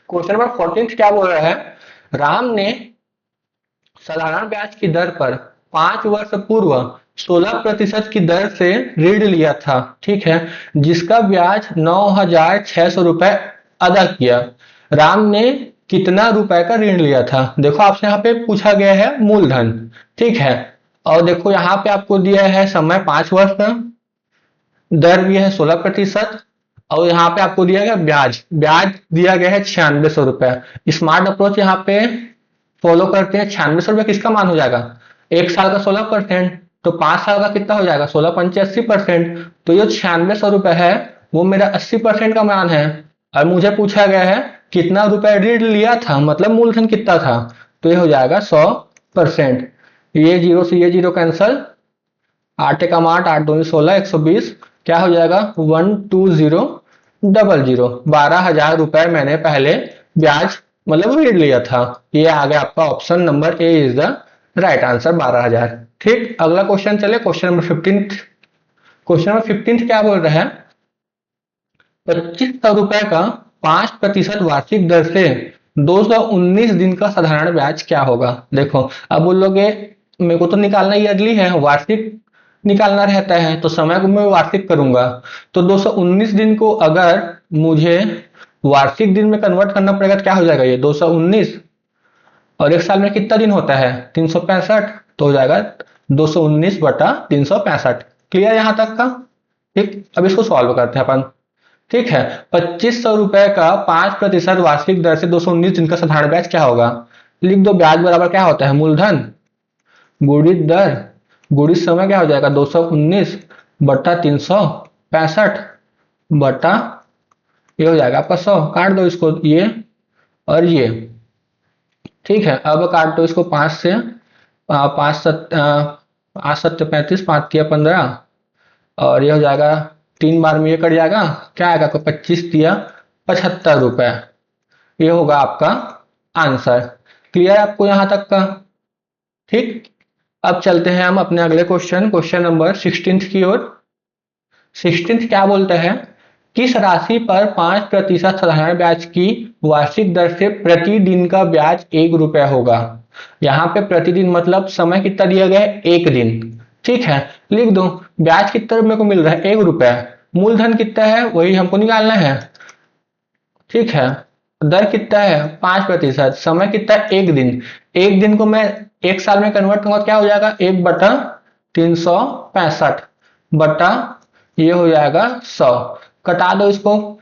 क्वेश्चन नंबर 14 क्या बोल रहा है, राम ने साधारण ब्याज की दर पर 5 वर्ष पूर्व 16% की दर से ऋण लिया था। ठीक है, जिसका ब्याज 9,600 रुपए अदा किया। राम ने कितना रुपए का ऋण लिया था। देखो आपसे यहाँ पे पूछा गया है मूलधन। ठीक है, और देखो यहाँ पे आपको दिया है समय 5 वर्ष का, दर भी है 16%, और यहाँ पे आपको दिया गया ब्याज, ब्याज दिया गया है 9600 रुपए। स्मार्ट अप्रोच यहाँ पे फॉलो करते हैं। 9600 रुपए किसका मान हो जाएगा, 1 साल का 16%, तो 5 साल का कितना हो जाएगा 16 पंचे 80%। तो ये 9600 रुपए है, वो मेरा 80% का मान है। और मुझे पूछा गया है कितना रुपए ऋण लिया था, मतलब मूलधन कितना था, तो ये हो जाएगा 100%। ये जीरो से ये जीरो कैंसल, 8 एकम 8, 8 दूनी 16, 120, क्या हो जाएगा 12000। 12,000 रुपए मैंने पहले ब्याज मतलब ऋण लिया था। ये आ गया आपका option number A is the right answer 12,000। ठीक, अगला क्वेश्चन चले, क्वेश्चन नंबर 15। क्वेश्चन नंबर 15 क्या बोल रहा है, 2500 रुपए का 5% वार्षिक दर से 219 दिन का साधारण ब्याज क्या होगा। देखो अब बोलोगे मेरे को तो निकालना ईयरली है, वार्षिक निकालना रहता है, तो समय को मैं वार्षिक करूंगा। तो 219 दिन को अगर मुझे वार्षिक दिन में कन्वर्ट करना पड़ेगा तो क्या हो जाएगा ये 219, और एक साल में कितना दिन होता है 365, तो हो जाएगा 219 बटा 365। क्लियर यहां तक का। ठीक, अब इसको सॉल्व करते हैं अपन। ठीक है, 2500 रुपए का 5% वार्षिक दर से 219 दिन का साधारण ब्याज क्या होगा। लिख दो, ब्याज बराबर क्या होता है मूलधन गुणित दर गुणित समय, क्या हो जाएगा 219 बटा 365 बटा ये हो जाएगा आपका 100। काट दो इसको, ये और ये। ठीक है, अब काट दो इसको 5 से, 5 7 35, 5 3 15, और ये हो जाएगा 3 बार में ये कट जाएगा, क्या आएगा आपका 25 दिया 75 रुपए। ये होगा आपका आंसर। क्लियर आपको यहां तक का। ठीक, अब चलते हैं हम अपने अगले क्वेश्चन, क्वेश्चन नंबर 16 की ओर। 16 क्या बोलता है, किस राशि पर 5% साधारण ब्याज की वार्षिक दर से प्रतिदिन का ब्याज 1 रुपया होगा। यहाँ पे प्रतिदिन मतलब समय कितना दिया गया है 1 दिन। ठीक है, लिख दो, ब्याज कितना मेरे को मिल रहा है 1 रुपया, मूलधन कितना है वही हमको निकालना है। ठीक है, दर कितना है 5%, समय कितना है 1 दिन। 1 दिन को मैं 1 साल में कन्वर्ट करूंगा, क्या हो जाएगा 1/365 बटा ये हो जाएगा 100। कटा दो इसको,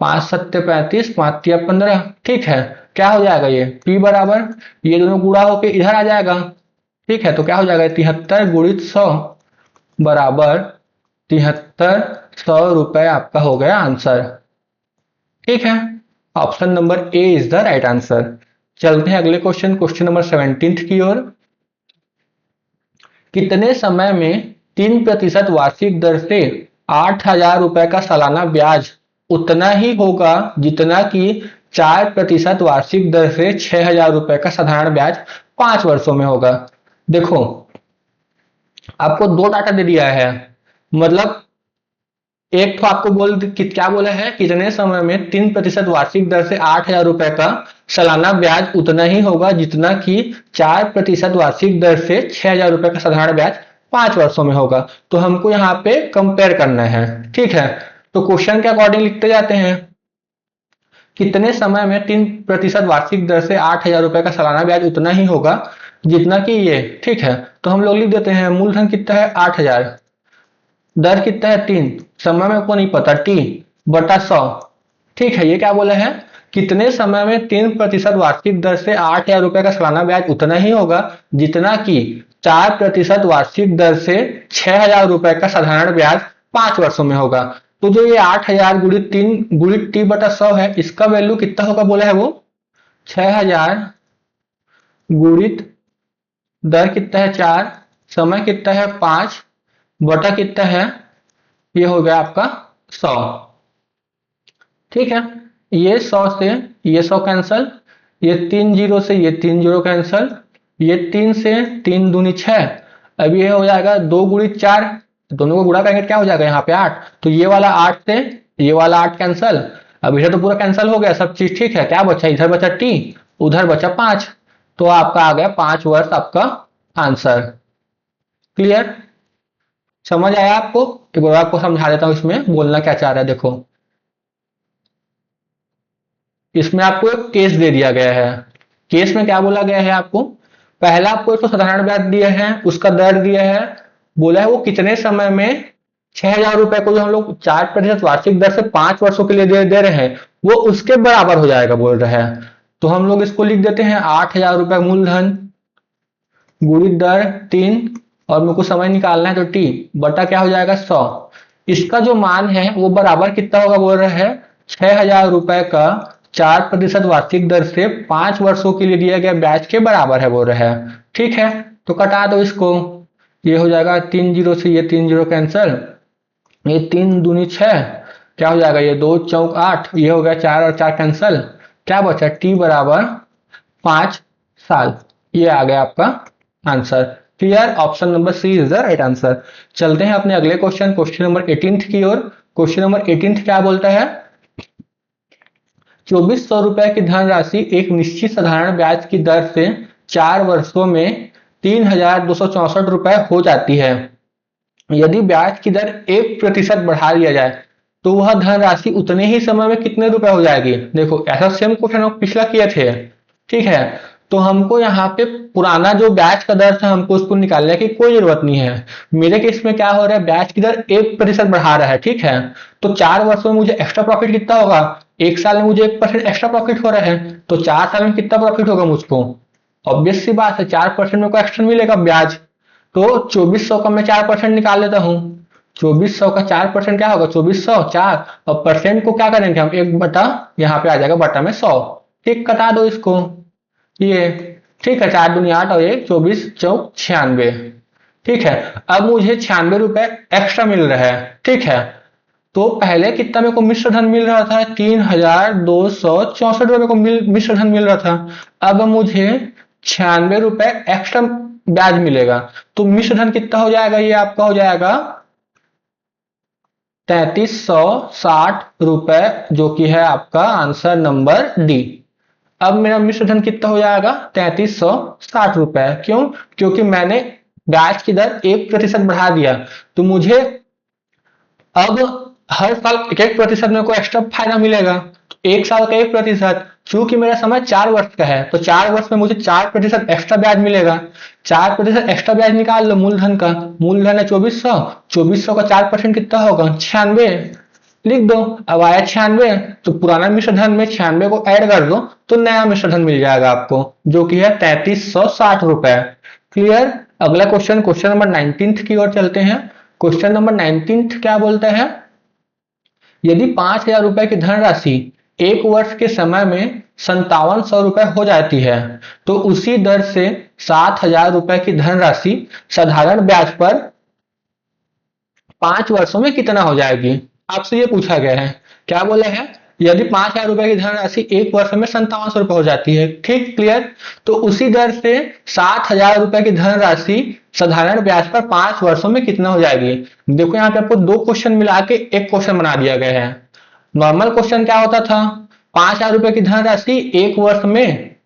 5 7 35, 5 3 15। ठीक है, क्या हो जाएगा ये p बराबर, ये दोनों गुणा होके इधर आ जाएगा। ठीक है, तो क्या हो जाएगा 73 गुणित 100 बराबर 7300 रुपए आपका हो गया आंसर। ठीक है, option number A is the right answer. चलते हैं अगले क्वेश्चन, क्वेश्चन नंबर 17 की ओर। कितने समय में 3% वार्षिक दर से 8,000 रुपए का सालाना ब्याज उतना ही होगा जितना कि 4% वार्षिक दर से 6,000 रुपए का साधारण ब्याज 5 वर्षों में होगा। देखो आपको दो डाटा दे दिया है, मतलब एक तो आपको क्या बोला है, कितने समय में 3% वार्षिक दर से 8,000 रुपए का सालाना ब्याज उतना ही होगा जितना कि 4% वार्षिक दर से 6,000 रुपए का साधारण ब्याज 5 वर्षों में होगा। तो हमको यहाँ पे कंपेयर करना है। ठीक है, तो क्वेश्चन के अकॉर्डिंग लिखते जाते हैं, कितने समय में 3% वार्षिक दर से 8,000 रुपए का सालाना ब्याज उतना ही होगा जितना कि ये। ठीक है, तो हम लोग लिख देते हैं, मूलधन कितना है 8,000, दर कितना है 3, समय में को नहीं पता t, बटा 100। ठीक है, ये क्या बोला है, कितने समय में 3% वार्षिक दर से 8,000 रुपए का सालाना ब्याज उतना ही होगा जितना कि 4% वार्षिक दर से 6,000 रुपए का साधारण ब्याज 5 वर्षों में होगा। तो जो ये 8,000 गुणित 3 गुणित टी बटा 100 है, इसका वैल्यू कितना होगा बोला है वो 6,000 गुणित दर कितना है 4, समय कितना है 5, बटा कितना है, ये हो गया आपका 100। ठीक है, ये 100 से ये 100 कैंसल, ये 3 जीरो से ये 3 जीरो कैंसल, ये 3 से 3 दूनी 6, अब ये हो जाएगा 2 गुणित 4, दोनों को गुणा करेंगे क्या हो जाएगा यहाँ पे 8, तो ये वाला 8 से ये वाला 8 कैंसल, अब इधर तो पूरा कैंसल हो गया सब चीज। ठीक है, क्या बचा, इधर बचा टी, उधर बचा 5, तो आपका आ गया 5 वर्ष आपका आंसर। क्लियर, समझ आया आपको? एक बार आपको समझा देता हूं इसमें बोलना क्या चाह रहा है। देखो इसमें आपको एक केस दे दिया गया है, केस में क्या बोला गया है आपको, पहला आपको इसको साधारण ब्याज दिया है, उसका दर दिया है, बोला है वो कितने समय में 6,000 रुपए को जो हम लोग 4% वार्षिक दर से 5 वर्षों के लिए दे रहे हैं वो उसके बराबर हो जाएगा बोल रहे हैं। तो हम लोग इसको लिख देते हैं 8,000 रुपए मूलधन गुणित दर 3 और मेरे को समय निकालना है तो टी बटा क्या हो जाएगा 100। इसका जो मान है वो बराबर कितना होगा बोल रहे हैं 6,000 रुपए का 4% वार्षिक दर से 5 वर्षों के लिए दिया गया ब्याज के बराबर है बोल रहे हैं। ठीक है, तो कटा दो इसको, ये हो जाएगा 3 जीरो से ये 3 जीरो कैंसल, ये 3 दूनी 6, क्या हो जाएगा ये 2 चौक 8, ये हो गया 4 और 4 कैंसल, क्या बचा टी बराबर 5 साल। ये आ गया आपका answer. Clear, option number C is the right answer. चलते हैं अपने अगले क्वेश्चन, क्वेश्चन नंबर 18 की ओर। क्वेश्चन नंबर 18 क्या बोलता है, 2400 रुपए की धनराशि एक निश्चित साधारण ब्याज की दर से 4 वर्षों में 3,264 रुपए हो जाती है। यदि ब्याज की दर 1% बढ़ा दिया जाए तो वह धनराशि उतने ही समय में कितने रुपए हो जाएगी। देखो ऐसा सेम क्वेश्चन हम पिछला किए थे। ठीक है, तो हमको यहाँ पे पुराना जो ब्याज का दर था हमको उसको निकालने की कोई जरूरत नहीं है। मेरे केस में क्या हो रहा है, ब्याज की दर 1% बढ़ा रहा है। ठीक है, तो 4 वर्षों में मुझे एक्स्ट्रा प्रॉफिट कितना होगा, 1 साल में मुझे 1% एक्स्ट्रा प्रॉफिट हो रहा है, तो 4 साल में कितना प्रॉफिट होगा मुझको, ऑब्वियस सी बात है 4% में को एक्स्ट्रा मिलेगा ब्याज। तो 2400 का मैं 4% निकाल लेता हूँ, 2400 का 4% क्या होगा 2400 4, और परसेंट को क्या करेंगे हम 1 बटा, यहाँ पे आ जाएगा बटा में 100। ठीक, कटा दो इसको, ये ठीक है 4 दूनी 8 और ये 24 चौक 96। ठीक है, अब मुझे 96 रुपए एक्स्ट्रा मिल रहा है। ठीक है, तो पहले कितना मेरे को मिश्र धन मिल रहा था 3,264 रुपए को मिश्र धन मिल रहा था, अब मुझे 96 रुपए एक्स्ट्रा ब्याज मिलेगा, तो मिश्र धन कितना हो जाएगा, ये आपका हो जाएगा 3,360 रुपए, जो कि है आपका आंसर नंबर डी। अब मेरा मिश्र धन कितना हो जाएगा 3,360 रुपए, क्यों, क्योंकि मैंने ब्याज की दर 1% बढ़ा दिया, तो मुझे अब हर साल 1% मेरे को एक्स्ट्रा फायदा मिलेगा। तो 1 साल का 1%, चूंकि मेरा समय 4 वर्ष का है तो 4 वर्ष में मुझे 4% एक्स्ट्रा ब्याज मिलेगा। 4% एक्स्ट्रा ब्याज निकाल लो मूलधन का, मूलधन है 2400, 2400 का 4% कितना होगा 96, लिख दो। अब आया 96, तो पुराना मिश्र धन में 96 को ऐड कर दो तो नया मिश्र धन मिल जाएगा आपको, जो कि है 3,360 रुपए। क्लियर, अगला क्वेश्चन, क्वेश्चन नंबर 19 की ओर चलते हैं। क्वेश्चन नंबर 19 क्या बोलता है, यदि 5,000 रुपए की धनराशि 1 वर्ष के समय में 5700 रुपए हो जाती है तो उसी दर से 7,000 रुपए की धनराशि साधारण ब्याज पर 5 वर्षों में कितना हो जाएगी। आपसे ये पूछा गया है, क्या बोले हैं, यदि 5,000 रुपए की धनराशि 1 वर्ष में 5700 रुपए हो जाती है। ठीक, क्लियर, तो उसी दर से 7,000 रुपए की धनराशि साधारण ब्याज पर 5 वर्षों में कितना हो जाएगी। देखो यहाँ पे आपको 2 क्वेश्चन मिला के एक क्वेश्चन बना दिया गया है। नॉर्मल क्वेश्चन क्या होता था, 5,000 रुपए की धनराशि 1 वर्ष में,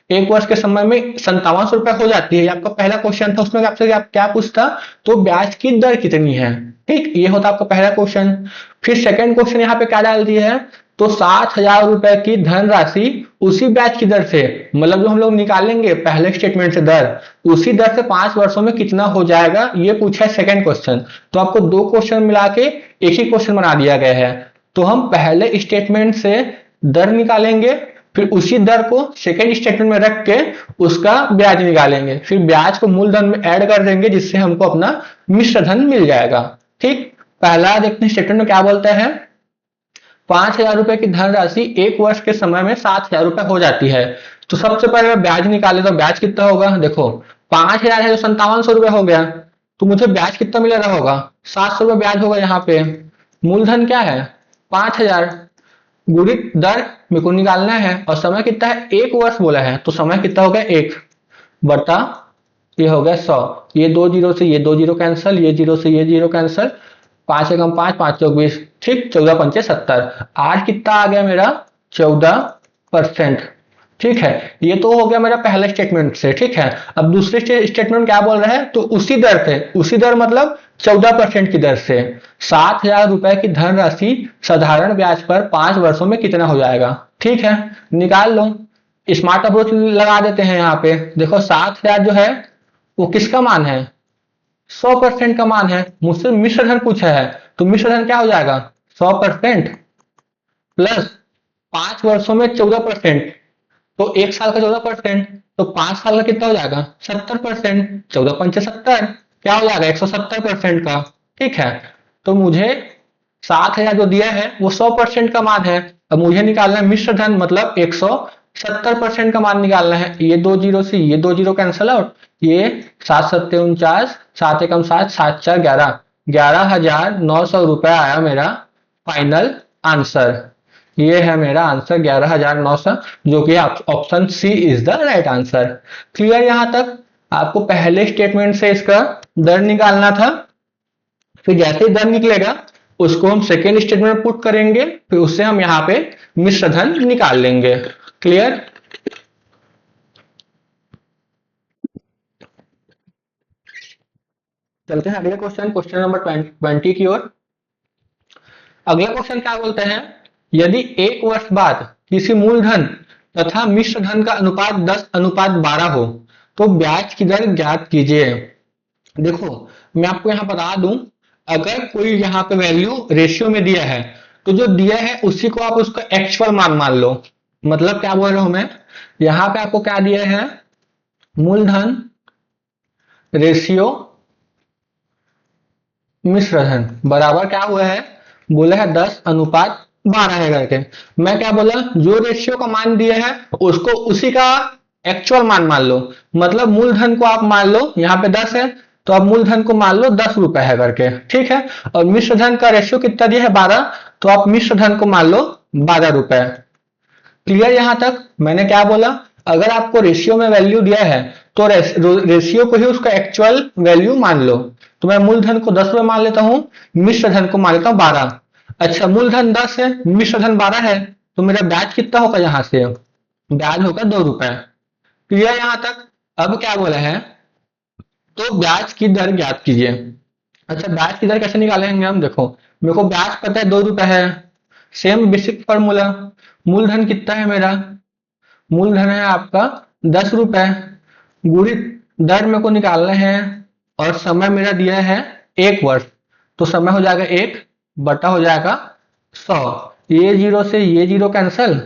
1 वर्ष के समय में 5700 रुपए हो जाती है, आपका पहला क्वेश्चन था, उसमें आपसे क्या पूछता, तो ब्याज की दर कितनी है। ठीक, ये होता आपका पहला क्वेश्चन। फिर सेकंड क्वेश्चन यहाँ पे क्या डाल दिया है, तो 7,000 रुपए की धनराशि उसी ब्याज की दर से, मतलब जो हम लोग निकालेंगे पहले स्टेटमेंट से दर, उसी दर से 5 वर्षों में कितना हो जाएगा, ये पूछा है सेकंड क्वेश्चन। तो आपको 2 क्वेश्चन मिला के एक ही क्वेश्चन बना दिया गया है। तो हम पहले स्टेटमेंट से दर निकालेंगे, फिर उसी दर को सेकेंड स्टेटमेंट में रख के उसका ब्याज निकालेंगे, फिर ब्याज को मूलधन में ऐड कर देंगे जिससे हमको अपना मिश्र धन मिल जाएगा। ठीक, पहला देखते हैं स्टेटमेंट में क्या बोलता है। 5,000 रुपए की धनराशि एक वर्ष के समय में 7,000 रुपए हो जाती है। तो सबसे पहले ब्याज निकाले तो ब्याज कितना होगा, देखो 5,000 है तो 5700 रुपए हो गया, तो मुझे ब्याज कितना मिल रहा होगा, 700 रुपए ब्याज होगा। यहाँ पे मूलधन क्या है 5,000, गुणित दर मेरे को निकालना है, और समय कितना है, एक वर्ष बोला है, तो समय कितना हो गया, एक बटा ये हो गया 100। ये 2 जीरो से ये 2 जीरो कैंसिल, ये जीरो से ये जीरो कैंसिल, 5 एकम 5, 5 चौक 20, ठीक, 14 पंचे 70। आज कितना आ गया मेरा 14%। ठीक है, ये तो हो गया मेरा पहले स्टेटमेंट से। ठीक है, अब दूसरे स्टेटमेंट क्या बोल रहा है, तो उसी दर पे, उसी दर मतलब 14% की दर से 7,000 रुपए की धनराशि साधारण ब्याज पर 5 वर्षों में कितना हो जाएगा। ठीक है, निकाल लो, स्मार्ट अप्रोच लगा देते हैं। यहाँ पे देखो 7,000 जो है वो किसका मान है, 100% का मान है। मुझसे मिश्र धन पूछा है, तो मिश्र धन क्या हो जाएगा, 100% प्लस 5 वर्षों में 14%, तो 1 साल का 14%, तो 5 साल का कितना हो जाएगा 70%, 14 पंचे 70, क्या हो जाएगा 170% का। ठीक है, तो मुझे 7,000 जो दिया है वो 100% का मान है। अब मुझे निकालना है मिश्र धन, मतलब 170% का मान निकालना है। ये 2 जीरो से ये 2 जीरो कैंसिल आउट, ये 7 सत्ते 49, 7 एकम 7, 7 4 11, 11,900 रुपए आया मेरा फाइनल आंसर। ये है मेरा आंसर 11,900, जो कि option C is the right answer. Clear यहां तक। आपको पहले स्टेटमेंट से इसका दर निकालना था, फिर जैसे ही दर निकलेगा उसको हम सेकेंड स्टेटमेंट में पुट करेंगे, फिर उससे हम यहाँ पे मिश्र धन निकाल लेंगे। क्लियर। चलते हैं अगले क्वेश्चन, क्वेश्चन नंबर 20 की ओर। अगला क्वेश्चन क्या बोलते हैं, यदि एक वर्ष बाद किसी मूलधन तथा मिश्र धन का अनुपात 10:12 हो तो ब्याज की दर ज्ञात कीजिए। देखो मैं आपको यहाँ बता दूं, अगर कोई यहाँ पे वैल्यू रेशियो में दिया है तो जो दिया है उसी को आप उसका एक्चुअल मान मान लो। मतलब क्या बोल रहा हूं मैं, यहाँ पे आपको क्या दिया है, मूलधन रेशियो मिश्र धन बराबर क्या हुआ है, बोला है 10:12 है करके। मैं क्या बोला, जो रेशियो का मान दिया है उसको उसी का एक्चुअल मान मान लो। मतलब मूलधन को आप मान लो यहाँ पे 10 है, तो अब मूलधन को मान लो 10 रुपए है करके। ठीक है, और मिश्र धन का रेशियो कितना दिया है 12, तो आप मिश्र धन को मान लो 12 रुपए। क्लियर यहां तक। मैंने क्या बोला, अगर आपको रेशियो में वैल्यू दिया है तो रेशियो को ही उसका एक्चुअल वैल्यू मान लो। तो मैं मूलधन को 10 रुपए मान लेता हूं, मिश्र धन को मान लेता हूं 12। अच्छा, मूलधन 10 है, मिश्र धन 12 है, तो मेरा ब्याज कितना होगा, यहां से ब्याज होगा 2 रुपए। क्लियर यहां तक। अब क्या बोला है, तो ब्याज की दर ज्ञात कीजिए। अच्छा, ब्याज की दर कैसे निकालेंगे हम, देखो मेरे को ब्याज पता है 2 रुपए है, सेम बेसिक फॉर्मूला। मूलधन कितना है मेरा, मूलधन है आपका 10 रुपए, गुणित दर मेरे को निकालना है, और समय मेरा दिया है 1 वर्ष, तो समय हो जाएगा 1 बटा हो जाएगा 100। ये जीरो से ये जीरो कैंसिल,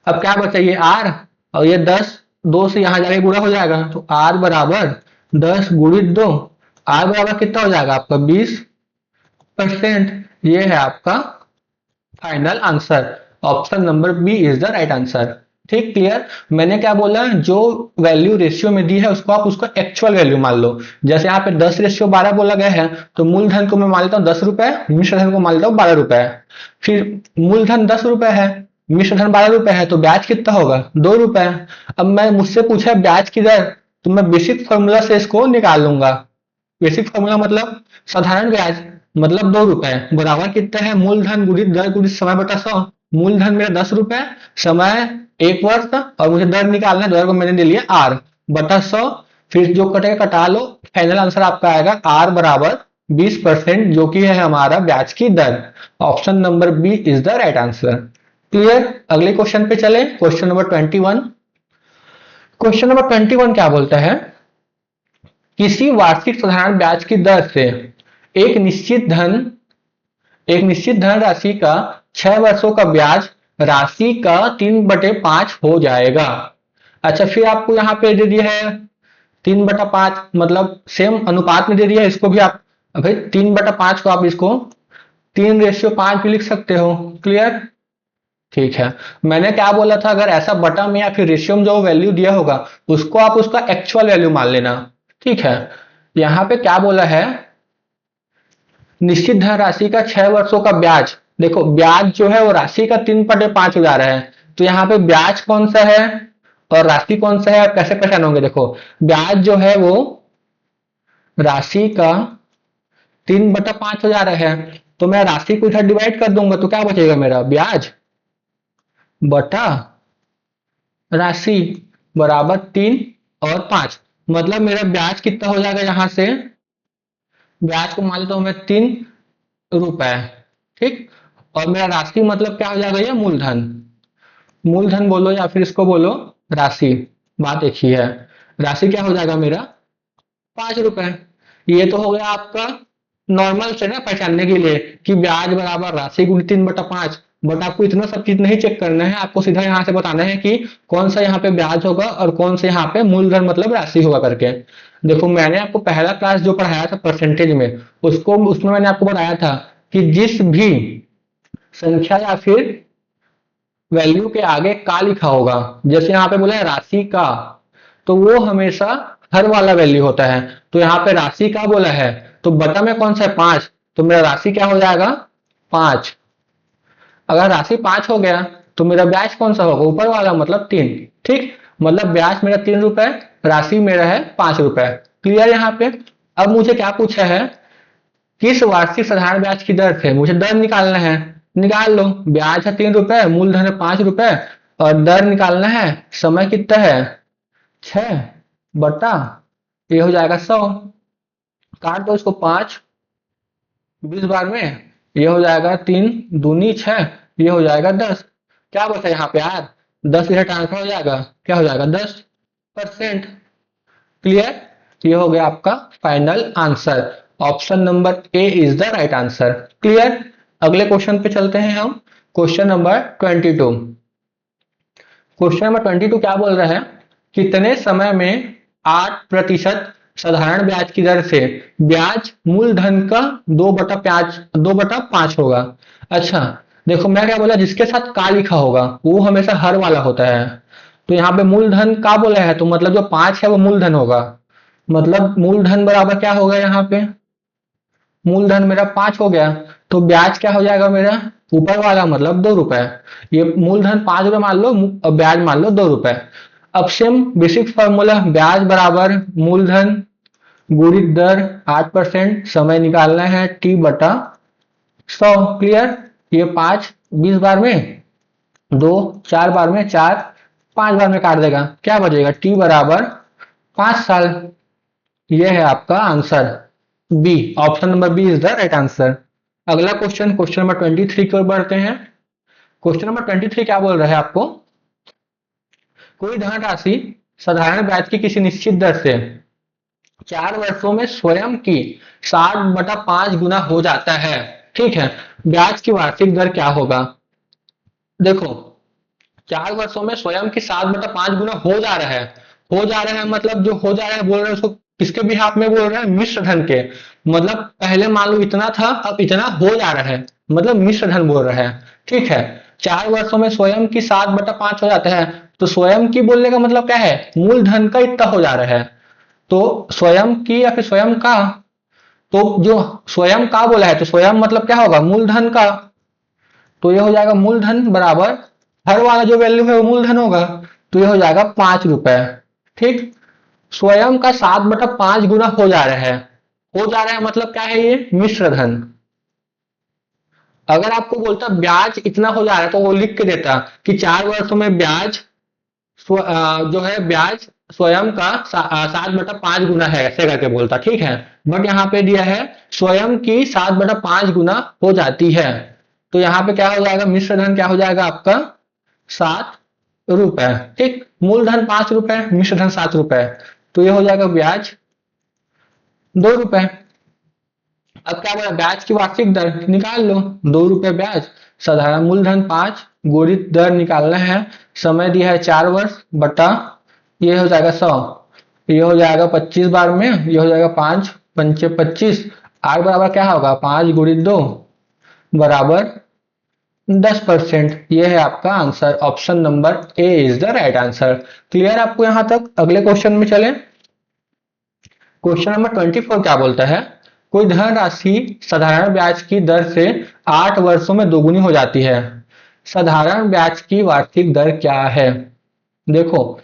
अब क्या बचा, ये आर, और ये 10 2 से यहां जाके गुणा हो जाएगा, तो आर बराबर 10 गुणित 2, आर बराबर कितना हो जाएगा आपका 20%। ये है आपका final answer, option number B is the right answer. ठीक, क्लियर। मैंने क्या बोला, जो वैल्यू रेशियो में दी है उसको आप उसको एक्चुअल वैल्यू मान लो। जैसे यहाँ पे 10:12 बोला गया है, तो मूलधन को मैं मान लेता हूँ 10 रुपए, मिश्र धन को मान लेता हूँ 12 रुपए। फिर मूलधन 10 रुपए है, मिश्र धन 12 रुपए है, तो ब्याज कितना होगा 2 रुपए। अब मैं मुझसे पूछा है ब्याज की दर, तो मैं बेसिक फॉर्मूला से इसको निकाल लूंगा। बेसिक फॉर्मूला मतलब साधारण ब्याज, मतलब 2 रुपए बराबर कितना है, मूलधन गुणित दर गुणित समय बटा 100। मूलधन मेरा 10 रुपए, समय 1 वर्ष था, और मुझे दर निकालना है, दर को मैंने ले लिया आर बटा 100। फिर जो कटेगा कटा लो, फाइनल आंसर आपका आएगा आर बराबर 20%, जो कि है हमारा ब्याज की दर। Option number B is the right answer. Clear. अगले क्वेश्चन पे चले, क्वेश्चन नंबर 21। क्वेश्चन नंबर 21 क्या बोलता है, किसी वार्षिक साधारण ब्याज की दर से एक निश्चित धन राशि का 6 वर्षों का ब्याज राशि का 3/5 हो जाएगा। अच्छा, फिर आपको यहाँ पे दे दिया है 3/5, मतलब सेम अनुपात में दे दिया है। इसको भी आप भाई 3/5 को आप इसको 3:5 भी लिख सकते हो। क्लियर? ठीक है। मैंने क्या बोला था, अगर ऐसा बटा में या फिर रेशियो में जो वैल्यू दिया होगा उसको आप उसका एक्चुअल वैल्यू मान लेना। ठीक है। यहाँ पे क्या बोला है, निश्चित धनराशि का 6 वर्षों का ब्याज। देखो ब्याज जो है वो राशि का 3/5 हो जा रहा है, तो यहाँ पे ब्याज कौन सा है और राशि कौन सा है आप कैसे पहचानोगे? देखो ब्याज जो है वो राशि का 3/5 हो जा रहा है, तो मैं राशि को इधर डिवाइड कर दूंगा तो क्या बचेगा मेरा, ब्याज बटा राशि बराबर 3 और 5। मतलब मेरा ब्याज कितना हो जाएगा, यहां से ब्याज को मान लेता हूं मैं 3 रुपए। ठीक। और मेरा राशि मतलब क्या हो जाएगा, ये मूलधन। मूलधन बोलो या फिर इसको बोलो राशि, बात एक ही है। राशि क्या हो जाएगा मेरा, 5 रुपए। ये तो हो गया आपका नॉर्मल से ना पहचानने के लिए कि ब्याज बराबर राशि गुणित 3/5। बट आपको इतना सब चीज नहीं चेक करना है, आपको सीधा यहाँ से बताना है कि कौन सा यहाँ पे ब्याज होगा और कौन सा यहाँ पे मूलधन मतलब राशि होगा करके। देखो मैंने आपको पहला क्लास जो पढ़ाया था परसेंटेज में, उसको उसमें मैंने आपको बताया था कि जिस भी संख्या या फिर वैल्यू के आगे का लिखा होगा, जैसे यहाँ पे बोला है राशि का, तो वो हमेशा हर वाला वैल्यू होता है। तो यहाँ पे राशि का बोला है तो बटा में कौन सा है, 5, तो मेरा राशि क्या हो जाएगा, 5। अगर राशि 5 हो गया तो मेरा ब्याज कौन सा होगा, ऊपर वाला मतलब 3। ठीक। मतलब ब्याज मेरा 3 रुपए, राशि मेरा है 5 रुपए। क्लियर यहाँ पे? अब मुझे क्या पूछा है, किस वार्षिक साधारण ब्याज की दर से मुझे दर निकालना है। निकाल लो, ब्याज है 3 रुपए, मूलधन है 5 रुपए और दर निकालना है। समय कितना है, 6 बटा ये हो जाएगा 100। काट दो इसको 5 20 बार में, ये हो जाएगा 3 दूनी 6, ये हो जाएगा 10। क्या बचा यहाँ पे यार, 10 इधर ट्रांसफर हो जाएगा, क्या हो जाएगा 10%। क्लियर? ये हो गया आपका final answer. Option number A is the right answer. Clear? अगले क्वेश्चन पे चलते हैं हम। Question number 22। क्वेश्चन नंबर 22 क्या बोल रहा है, कितने समय में 8% साधारण ब्याज की दर से ब्याज मूलधन का 2/5 होगा। अच्छा, देखो मैं क्या बोला, जिसके साथ का लिखा होगा वो हमेशा हर वाला होता है। तो यहाँ पे मूलधन का बोला है तो मतलब जो 5 है वो मूलधन होगा। मतलब मूलधन बराबर क्या होगा, यहाँ पे मूलधन मेरा 5 हो गया, तो ब्याज क्या हो जाएगा मेरा, ऊपर वाला मतलब 2 रुपए। ये मूलधन 5 रुपए मान लो और ब्याज मान लो 2 रुपए। अब सेम बेसिक फॉर्मूला, ब्याज बराबर मूलधन गुणित दर 8%, समय निकालना है t/100। क्लियर? ये 5 20 बार में, 2 4 बार में, 4 5 बार में काट देगा, क्या बचेगा, t बराबर 5 साल। ये है आपका answer B. Option number B is the right answer. अगला क्वेश्चन, क्वेश्चन नंबर 23 की ओर बढ़ते हैं। क्वेश्चन नंबर 23 क्या बोल रहा है आपको, कोई धनराशि साधारण ब्याज की किसी निश्चित दर से 4 वर्षों में स्वयं की 60/5 गुना हो जाता है। ठीक है। ब्याज की वार्षिक दर क्या होगा? देखो 4 वर्षों में स्वयं की 7/5 गुना हो जा रहा है। हो जा रहा है मतलब जो हो जा रहा है बोल रहे हैं उसको किसके भी हाथ में बोल रहे हैं, मिश्र धन के। मतलब पहले मान लो इतना था, अब इतना हो जा रहा है, मतलब मिश्र धन बोल रहा है। ठीक है। 4 वर्षों में स्वयं की 7/5 हो जाता है, तो स्वयं की बोलने का मतलब क्या है, मूलधन का इतना हो जा रहा है। तो स्वयं की या फिर स्वयं का, तो जो स्वयं का बोला है तो स्वयं मतलब क्या होगा, मूलधन का। तो ये हो जाएगा मूलधन बराबर हर वाला जो वैल्यू है वो मूलधन होगा, तो ये हो जाएगा 5 रुपए। ठीक। स्वयं का 7/5 गुना हो जा रहा है, हो जा रहा है मतलब क्या है, ये मिश्र धन। अगर आपको बोलता ब्याज इतना हो जा रहा है तो वो लिख के देता कि 4 वर्षों में ब्याज जो है ब्याज स्वयं का 7/5 गुना है, ऐसे करके बोलता। ठीक है। बट यहाँ पे दिया है स्वयं की 7/5 गुना हो जाती है, तो यहाँ पे क्या हो जाएगा, मिश्र धन क्या हो जाएगा आपका 7 रुपए। ठीक। मूलधन 5 रुपए, मिश्र धन 7 रुपए, तो ये हो जाएगा ब्याज 2 रुपए। अब क्या बोला, ब्याज की वार्षिक दर निकाल लो, 2 रुपए ब्याज साधारण मूलधन 5 गुणित दर निकालना है, समय दिया है 4 वर्ष बटा ये हो जाएगा 100, ये हो जाएगा 25 बार में, ये हो जाएगा 5 पंचे 25, आर बराबर क्या होगा 5 गुणित 2 बराबर 10%। ये है आपका answer, option number A is the right answer. Clear आपको यहां तक? अगले क्वेश्चन में चलें। क्वेश्चन नंबर 24 क्या बोलता है, कोई धनराशि साधारण ब्याज की दर से 8 वर्षों में दोगुनी हो जाती है, साधारण ब्याज की वार्षिक दर क्या है? देखो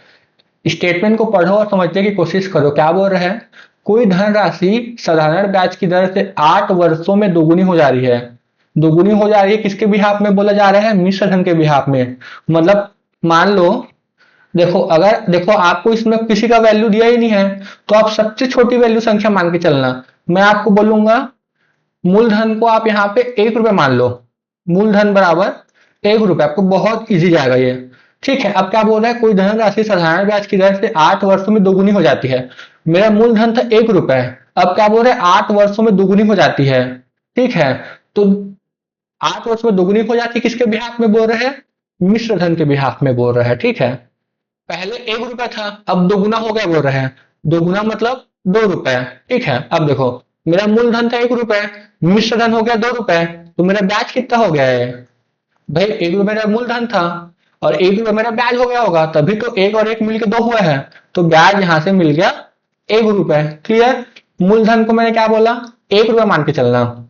स्टेटमेंट को पढ़ो और समझने की कोशिश करो, क्या बोल रहे हैं, कोई धनराशि साधारण ब्याज की दर से 8 वर्षों में दोगुनी हो जा रही है। दोगुनी हो जा रही है किसके बिहाफ में बोला जा रहा है? मिश्र धन के बिहाफ में। मतलब मान लो, देखो अगर देखो आपको इसमें किसी का वैल्यू दिया ही नहीं है, तो आप सबसे छोटी वैल्यू संख्या मान के चलना। मैं आपको बोलूंगा मूलधन को आप यहाँ पे 1 रुपए मान लो, मूलधन बराबर 1 रुपए, आपको बहुत इजी जाएगा ये। ठीक है, अब क्या बोल रहा है, कोई धनराशि साधारण ब्याज की दर से 8 वर्षों में दोगुनी हो जाती है। मेरा मूलधन था 1 रुपए, अब क्या बोल रहे हैं 8 वर्षों में दोगुनी हो जाती है। ठीक है, तो 8 वर्ष में दोगुनी हो जाती है किसके बिहाफ में बोल रहे हैं? मिश्र धन के बिहाफ में बोल रहे हैं। ठीक है, पहले 1 रुपया था, अब दोगुना हो गया बोल रहे हैं, दोगुना मतलब 2 रुपए। ठीक है, अब देखो मेरा मूलधन था 1 रुपए, मिश्र धन हो गया 2 रुपए, तो मेरा ब्याज कितना हो गया है भाई? 1 रुपए मेरा मूलधन था और 1 रुपए मेरा ब्याज हो गया होगा, तभी तो 1 और 1 मिलकर 2 हुआ है, तो ब्याज यहां से मिल गया 1 रुपए। क्लियर? मूलधन को मैंने क्या बोला? 1 रुपए मान के चलना।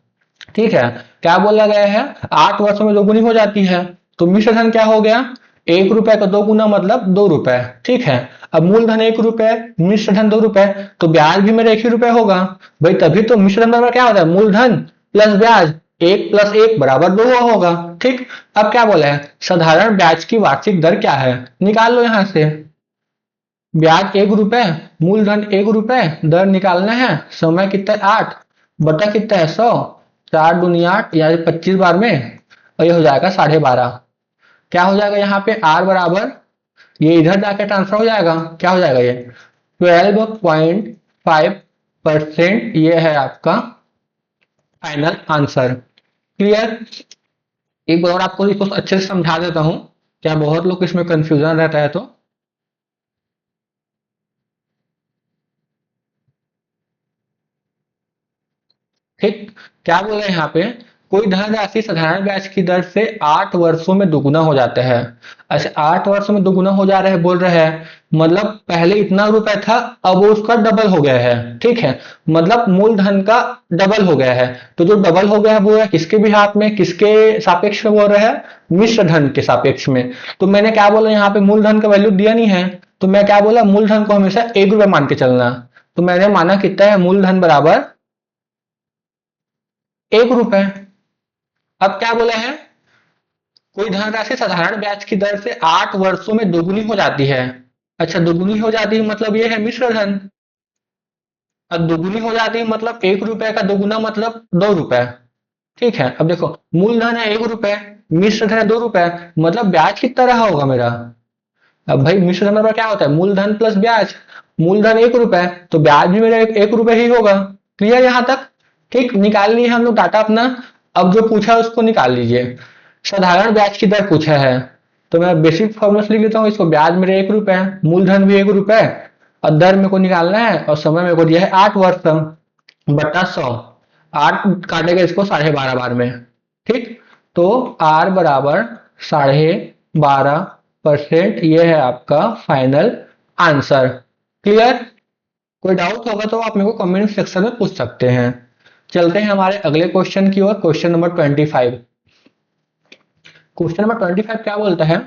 ठीक है, क्या बोला गया है? 8 वर्षों में दोगुनी हो जाती है, तो मिश्र धन क्या हो गया? 1 रुपए का 2 गुना मतलब 2 रुपए। ठीक है, अब मूलधन 1 रुपए, मिश्र धन 2 रुपए, तो ब्याज भी मेरा 1 ही रुपए होगा भाई, तभी तो मिश्र धन बराबर क्या होता है? मूलधन प्लस ब्याज, 1 प्लस 1 बराबर 2 होगा। ठीक, अब क्या बोला है? साधारण ब्याज की वार्षिक दर क्या है? निकाल लो यहां से। ब्याज 1 रुपए, मूलधन 1 रुपए, दर निकालना है, समय कितना है 8 बटा कितना है 100, 4 दूनी 8 यानी 25 बार में, और ये हो जाएगा 12.5। क्या हो जाएगा यहाँ पे? आर बराबर, ये इधर जाके ट्रांसफर हो जाएगा, क्या हो जाएगा ये 12.5%। ये है आपका फाइनल आंसर। क्लियर? एक बार और आपको इसको अच्छे से समझा देता हूं, क्या बहुत लोग इसमें कंफ्यूजन रहता है। तो ठीक, क्या बोल रहे हैं यहाँ पे, कोई धनराशि साधारण ब्याज की दर से 8 वर्षों में दोगुना हो जाता है। अच्छा, 8 वर्षों में दोगुना हो जा रहा है बोल रहे हैं, मतलब पहले इतना रुपए था, अब वो उसका डबल हो गया है। ठीक है, मतलब मूलधन का डबल हो गया है, तो जो डबल हो गया है वो है किसके भी हाथ में, किसके सापेक्ष में बोल रहे हैं? मिश्र धन के सापेक्ष में। तो मैंने क्या बोला, यहाँ पे मूलधन का वैल्यू दिया नहीं है, तो मैं क्या बोला, मूलधन को हमेशा 1 रुपए मान के चलना। तो मैंने माना कितना है, मूलधन बराबर 1 रुपए। अब क्या बोला है, कोई धनराशि साधारण ब्याज की दर से 8 वर्षों में दोगुनी हो जाती है। अच्छा, दोगुनी हो जाती है मतलब ये है मिश्र धन। अब दोगुनी हो जाती है मतलब 1 रुपए का दोगुना मतलब 2 रुपए। ठीक है, अब देखो मूलधन है 1 रुपए, मिश्र धन है 2 रुपए, मतलब ब्याज कितना रहा होगा मेरा? अब भाई मिश्र धन में क्या होता है? मूलधन प्लस ब्याज। मूलधन 1 रुपए, तो ब्याज भी मेरा 1 रुपए ही होगा। क्लियर यहां तक? ठीक, निकाल लिए हम लोग डाटा अपना। अब जो पूछा है उसको निकाल लीजिए। साधारण ब्याज की दर पूछा है, तो मैं बेसिक फॉर्मूला लिख लेता हूँ इसको। ब्याज मेरे 1 रुपए, मूलधन भी 1 रुपए, और दर मेरे को निकालना है, और समय मेरे को दिया है 8 वर्ष बटा 100। 8 काटेगा इसको 12.5 बार में। ठीक, तो आर बराबर 12.5%। ये है आपका फाइनल आंसर। क्लियर? कोई डाउट होगा तो आप मेरे को कमेंट सेक्शन में पूछ सकते हैं। चलते हैं हमारे अगले क्वेश्चन की ओर, क्वेश्चन नंबर 25। क्वेश्चन नंबर 25 क्या बोलता है,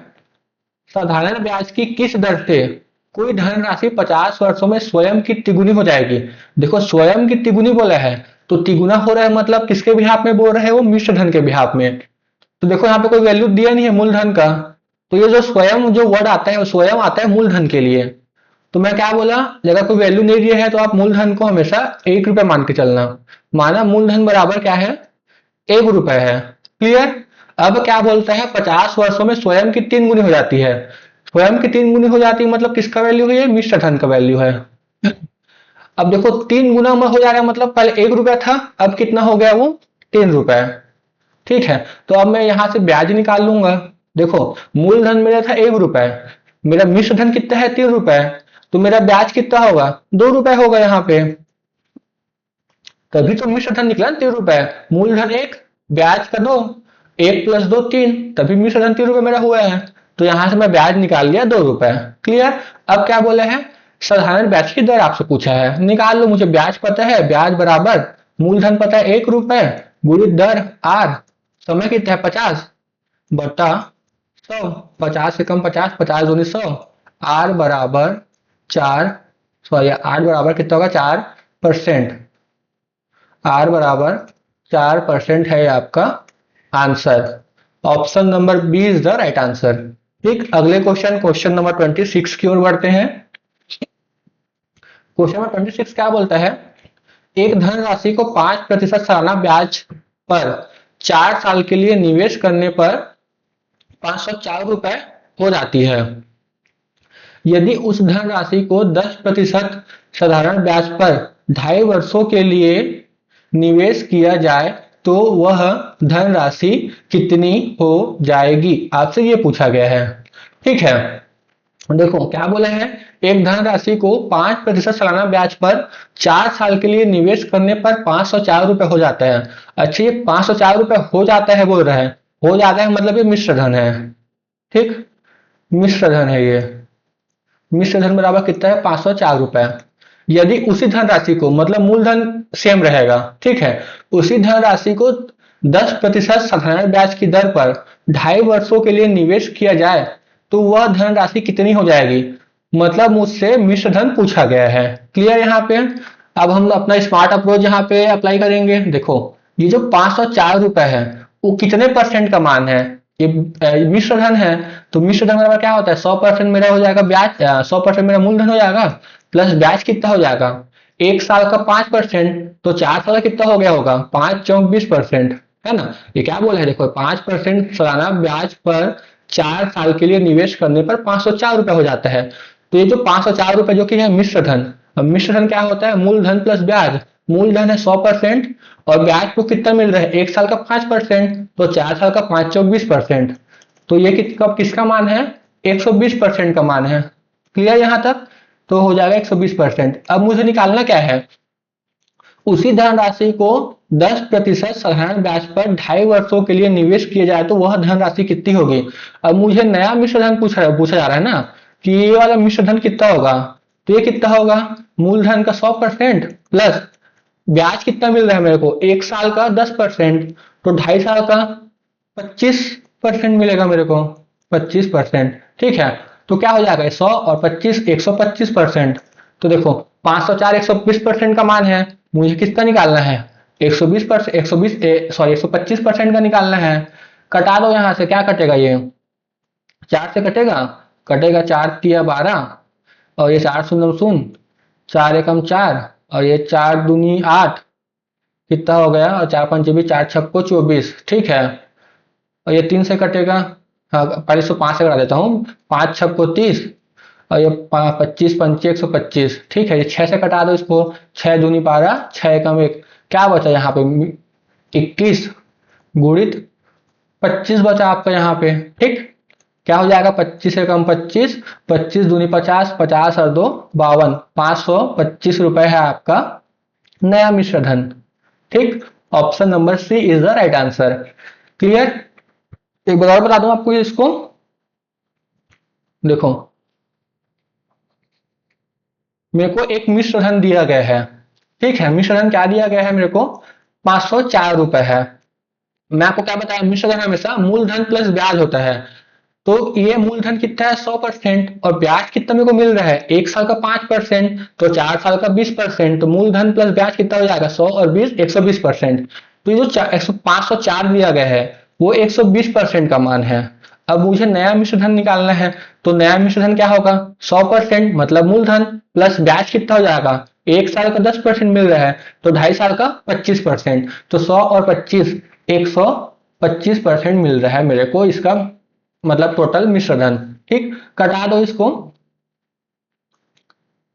साधारण ब्याज की किस दर से कोई धनराशि 50 वर्षों में स्वयं की तिगुनी हो जाएगी? देखो स्वयं की तिगुनी बोला है, तो तिगुना हो रहा है मतलब किसके बिहाफ में बोल रहे हैं? वो मिश्र धन के बिहाफ में। तो देखो यहाँ पे कोई वैल्यू दिया नहीं है मूलधन का, तो ये जो स्वयं जो वर्ड आता है वो स्वयं आता है मूलधन के लिए। तो मैं क्या बोला, अगर कोई वैल्यू नहीं दिया है तो आप मूलधन को हमेशा 1 रुपए मान के चलना। माना मूलधन बराबर क्या है? 1 रुपए है। क्लियर? अब क्या बोलता है, 50 वर्षों में स्वयं की 3 गुनी हो जाती है। स्वयं की 3 गुनी हो जाती है मतलब किसका वैल्यू है? ये मिश्र धन का वैल्यू है। अब देखो 3 गुना में हो जा रहा है मतलब पहले 1 रुपया था, अब कितना हो गया वो? 3 रुपए। ठीक है, तो अब मैं यहाँ से ब्याज निकाल लूंगा। देखो, मूलधन मेरा था 1 रुपए, मेरा मिश्र धन कितना है 3 रुपए, तो मेरा ब्याज कितना होगा 2 रुपए होगा यहाँ पे। तभी तो मिश्र धन निकला 3 रुपए। मूलधन 1, ब्याज का 2, 1 + 2 3, तभी मिश्र धन 3 रुपए मेरा हुआ है। तो यहां से मैं ब्याज निकाल लिया 2 रुपए। क्लियर। अब क्या बोले हैं, साधारण ब्याज की दर आपसे पूछा है, निकाल लो। मुझे ब्याज पता है, ब्याज बराबर मूलधन पता है 1 रुपए गुणित दर आर, समय कितना है 50 बटा 100, 50 से कम 50, 50 दूनी 100, आर बराबर 4, सॉरी आर बराबर कितना होगा 4%। आर बराबर 4% है आपका answer. Option number B is the right answer. ठीक, अगले क्वेश्चन नंबर 26 की ओर बढ़ते हैं। क्वेश्चन नंबर 26 क्या बोलता है, एक धनराशि को 5% सालाना ब्याज पर 4 साल के लिए निवेश करने पर 504 रुपए हो जाती है। यदि उस धनराशि को 10% साधारण ब्याज पर 2.5 वर्षों के लिए निवेश किया जाए तो वह धनराशि कितनी हो जाएगी, आपसे ये पूछा गया है। ठीक है, देखो क्या बोला है, एक धनराशि को 5% सालाना ब्याज पर 4 साल के लिए निवेश करने पर 504 रुपए हो जाता है। अच्छा, ये 504 रुपए हो जाता है बोल रहे हैं, हो जाता है मतलब ये मिश्र धन है। ठीक, मिश्र धन है ये। मिश्र धन बराबर कितना है 504 रुपए। यदि उसी धनराशि को, मतलब मूलधन सेम रहेगा, ठीक है, उसी धनराशि को 10% साधारण ब्याज की दर पर 2.5 वर्षों के लिए निवेश किया जाए तो वह धनराशि कितनी हो जाएगी, मतलब मुझसे मिश्र धन पूछा गया है। क्लियर यहाँ पे। अब हम अपना स्मार्ट अप्रोच यहाँ पे अप्लाई करेंगे। देखो, ये जो 504 रुपए है वो कितने परसेंट का मान है, ये मिश्र धन है, तो मिश्र धन बराबर क्या होता है 100% मेरा हो जाएगा ब्याज, 100% मेरा मूलधन हो जाएगा, प्लस ब्याज कितना हो जाएगा 1 साल का 5%, तो 4 साल का कितना हो गया होगा 5 चौक 20%, है ना। ये क्या बोला है, देखो 5% सालाना ब्याज पर 4 साल के लिए निवेश करने पर 504 रुपए हो जाता है। तो ये जो 504 रुपए जो कि है मिश्र धन, अब मिश्र धन क्या होता है मूलधन प्लस ब्याज। मूलधन है 100% और ब्याज को कितना मिल रहा है 1 साल का 5%, तो 4 साल का 5 चौक 20%, तो ये किसका मान है 120% का मान है। क्लियर यहाँ तक, तो हो जाएगा 120%। अब मुझे निकालना क्या है, उसी धनराशि को 10% साधारण ब्याज पर 2.5 वर्षों के लिए निवेश किया जाए तो वह धनराशि कितनी होगी। अब मुझे नया मिश्र धन पूछा जा रहा है ना, कि ये वाला मिश्र धन कितना होगा, तो ये कितना होगा मूलधन का 100% प्लस ब्याज कितना मिल रहा है मेरे को 1 साल का 10%, तो 2.5 साल का 25% मिलेगा मेरे को, 25%। ठीक है, तो क्या हो जाएगा 100 और 25 125%। तो देखो 504 120% का मान है, मुझे किसका निकालना है 120%, 120 सॉरी 125% का निकालना है। कटा दो यहाँ से, क्या कटेगा ये 4 से कटेगा, कटेगा 4 तिया 12 और ये 4 शून्य शून्य, 4 एकम 4 और ये 4 दूनी 8, कितना हो गया, और 4 पंचे भी 4 छक्को 24। ठीक है, और ये 3 से कटेगा, हाँ पहले 105 से कटा देता हूँ, 5 छक्को 30 और ये 25 पंचे 125। ठीक है, ये 6 से कटा दो इसको, 6 दूनी 12, 6 एकम 1, क्या बचा यहाँ पे 21 गुणित 25 बचा आपका यहाँ पे। ठीक, क्या हो जाएगा 25 से कम 25, 25 दूनी 50, 50 और 2 52, 525 रुपए है आपका नया मिश्र धन। ठीक, option number C is the right answer. Clear. एक बार और बता दूं आपको इसको, देखो मेरे को एक मिश्र धन दिया गया है। ठीक है, मिश्र धन क्या दिया गया है मेरे को 504 रुपए है। मैं आपको क्या बताया, मिश्र धन हमेशा मूलधन प्लस ब्याज होता है। तो ये मूलधन कितना है 100% और ब्याज कितना मेरे को मिल रहा है 1 साल का 5%, तो 4 साल का 20%, तो मूलधन प्लस ब्याज कितना हो जाएगा 100 और 20 120%। तो ये जो 504 दिया गया है वो 120% का मान है। अब मुझे नया मिश्र धन निकालना है, तो नया मिश्र धन क्या होगा 100% मतलब मूलधन प्लस ब्याज कितना हो जाएगा 1 साल का 10% मिल रहा है, तो 2.5 साल का 25%, तो 100 और 25 125% मिल रहा है मेरे को इसका, मतलब टोटल मिश्र धन। ठीक, कटा दो इसको।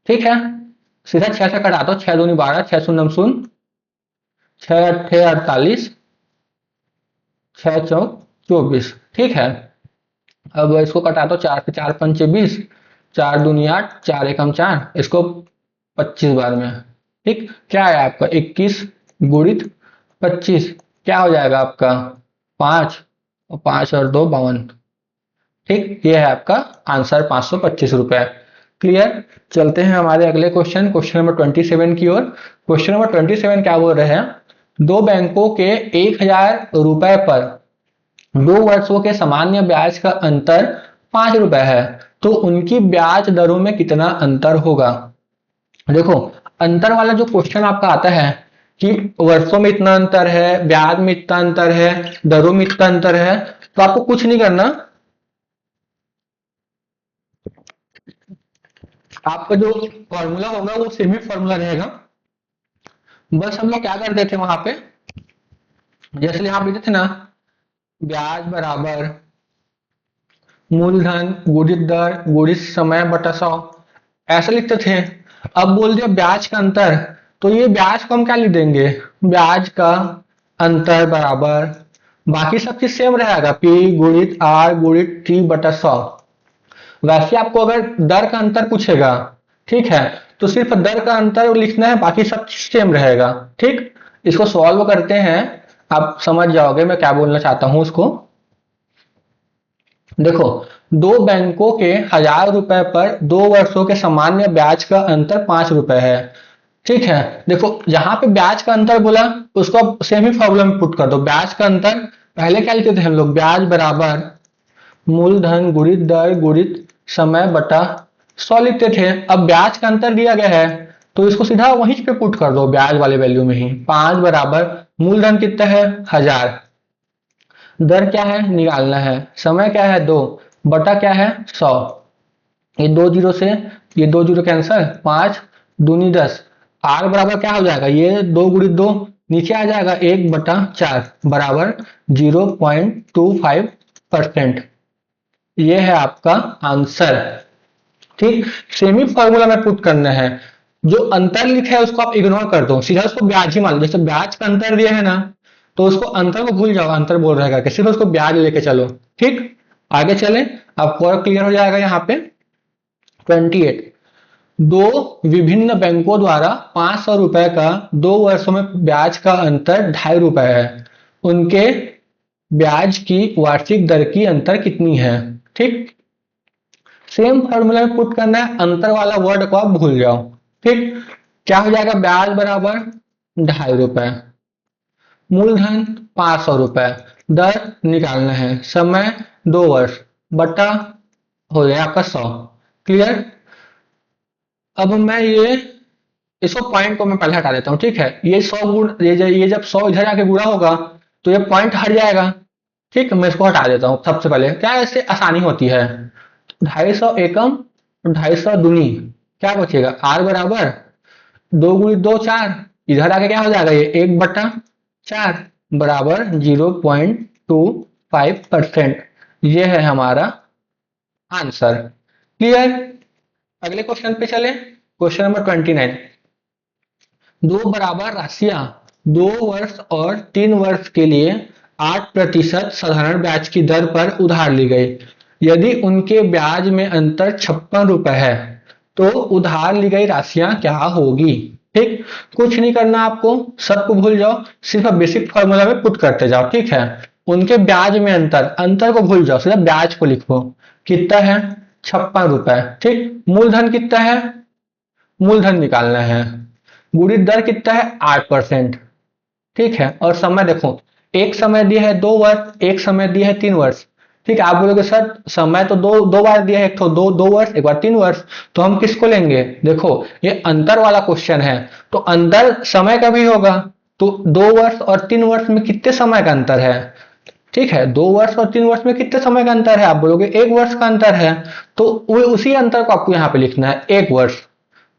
ठीक है, सीधा 6 से कटा दो, 6 दूनी 12, 6 शून्य शून्य, 6 अट्ठे 48 6 चौक 24। ठीक है, अब इसको कटा दो, 4 से 4 पंचे 20, 4 दूनी 8, 4 एकम 4, इसको 25 बार में। ठीक, क्या है आपका 21 गुणित 25, क्या हो जाएगा आपका 5, और 5 और 2 52। ठीक, ये है आपका आंसर 525 रुपए। क्लियर। चलते हैं हमारे अगले क्वेश्चन, क्वेश्चन नंबर 27 की ओर। क्वेश्चन नंबर 27 क्या बोल रहे हैं, दो बैंकों के 1000 रुपए पर 2 वर्षों के सामान्य ब्याज का अंतर 5 रुपए है, तो उनकी ब्याज दरों में कितना अंतर होगा। देखो, अंतर वाला जो क्वेश्चन आपका आता है कि वर्षों में इतना अंतर है, ब्याज में इतना अंतर है, दरों में इतना अंतर है, तो आपको कुछ नहीं करना, आपका जो फॉर्मूला होगा वो सेम ही फॉर्मूला रहेगा। बस हम लोग क्या करते थे वहां पे, जैसे यहाँ पे लिखते थे ना, ब्याज बराबर मूलधन गुणित दर गुणित समय बटा 100, ऐसा लिखते थे। अब बोल दिया ब्याज का अंतर, तो ये ब्याज को हम क्या लिख देंगे, ब्याज का अंतर बराबर, बाकी सब चीज सेम रहेगा, पी गुणित आर गुणित टी बटा 100। वैसे आपको अगर दर का अंतर पूछेगा, ठीक है, तो सिर्फ दर का अंतर लिखना है, बाकी सब सेम रहेगा। ठीक, इसको सॉल्व करते हैं, आप समझ जाओगे मैं क्या बोलना चाहता हूं उसको। देखो, दो बैंकों के 1000 रुपए पर 2 वर्षों के सामान्य ब्याज का अंतर 5 रुपए है। ठीक है, देखो जहां पे ब्याज का अंतर बोला, उसको अब सेम ही फॉर्मूला में पुट कर दो। ब्याज का अंतर पहले क्या लिखते थे हम लोग, ब्याज बराबर मूलधन गुणित दर गुणित समय बटा 100 लिखते थे। अब ब्याज का अंतर दिया गया है, तो इसको सीधा वहीं पे पुट कर दो, ब्याज वाले वैल्यू में ही। 5 बराबर मूलधन कितना है 1000, दर क्या है निकालना है, समय क्या है 2, बटा क्या है 100। ये 2 जीरो से ये 2 जीरो कैंसल, 5 दूनी 10, आर बराबर क्या हो जाएगा, ये 2 गुणित 2 नीचे आ जाएगा 1/4 बराबर 0.25%। ये है आपका आंसर। ठीक, सेमी फॉर्मूला में पुट करना है, जो अंतर लिखा है उसको आप इग्नोर कर दो, सीधा उसको ब्याज ही मान लो। जैसे ब्याज का अंतर दिया है ना, तो उसको अंतर को भूल जाओ, अंतर बोल रहेगा कि सिर्फ उसको ब्याज लेके चलो। ठीक, आगे चले, आपको और क्लियर हो जाएगा यहाँ पे। 28, दो विभिन्न बैंकों द्वारा 500 रुपए का 2 वर्षों में ब्याज का अंतर 2.5 रुपए है, उनके ब्याज की वार्षिक दर की अंतर कितनी है। ठीक, सेम फॉर्मूला में पुट करना है, अंतर वाला वर्ड को आप भूल जाओ। ठीक, क्या हो जाएगा, ब्याज बराबर 2.5 रुपए, मूलधन 500 रुपए, दर निकालना है, समय 2 वर्ष, बटा हो गया आपका 100। क्लियर। अब मैं ये इसको पॉइंट को मैं पहले हटा देता हूँ। ठीक है, ये 100 गुण, ये जब 100 इधर आके गुणा होगा तो ये पॉइंट हट जाएगा। ठीक, मैं इसको हटा देता हूँ सबसे पहले, क्या इससे आसानी होती है। 250 एकम, 250 दूनी, क्या बचेगा, आर बराबर 2 गुणित 2 4, इधर आके क्या हो जाएगा, ये 1/4 बराबर 0.25%। ये है हमारा आंसर। क्लियर। अगले क्वेश्चन पे चले, क्वेश्चन नंबर 29। दो बराबर राशियां 2 वर्ष और 3 वर्ष के लिए 8% साधारण ब्याज की दर पर उधार ली गई। यदि उनके ब्याज में अंतर 56 रुपए है, तो उधार ली गई राशियां क्या होगी। ठीक, कुछ नहीं करना आपको, सबको भूल जाओ, सिर्फ बेसिक फॉर्मूला में पुट करते जाओ। ठीक है, उनके ब्याज में अंतर, अंतर को भूल जाओ, सिर्फ ब्याज को लिखो, कितना है 56 रुपए। ठीक, मूलधन कितना है, मूलधन निकालना है, गुणित दर कितना है 8%। ठीक है, और समय देखो, एक समय दिया है 2 वर्ष, एक समय दिया है 3 वर्ष। ठीक है, आप बोलोगे सर समय तो दो दो बार दिया है, एक तो 2 वर्ष, एक बार 3 वर्ष, तो हम किसको लेंगे। देखो, ये अंतर वाला क्वेश्चन है, तो अंतर समय का भी होगा, तो 2 वर्ष और 3 वर्ष में कितने समय का अंतर है। ठीक है, 2 वर्ष और 3 वर्ष में कितने समय का अंतर है, आप बोलोगे 1 वर्ष का अंतर है, तो उसी अंतर को आपको यहाँ पे लिखना है, 1 वर्ष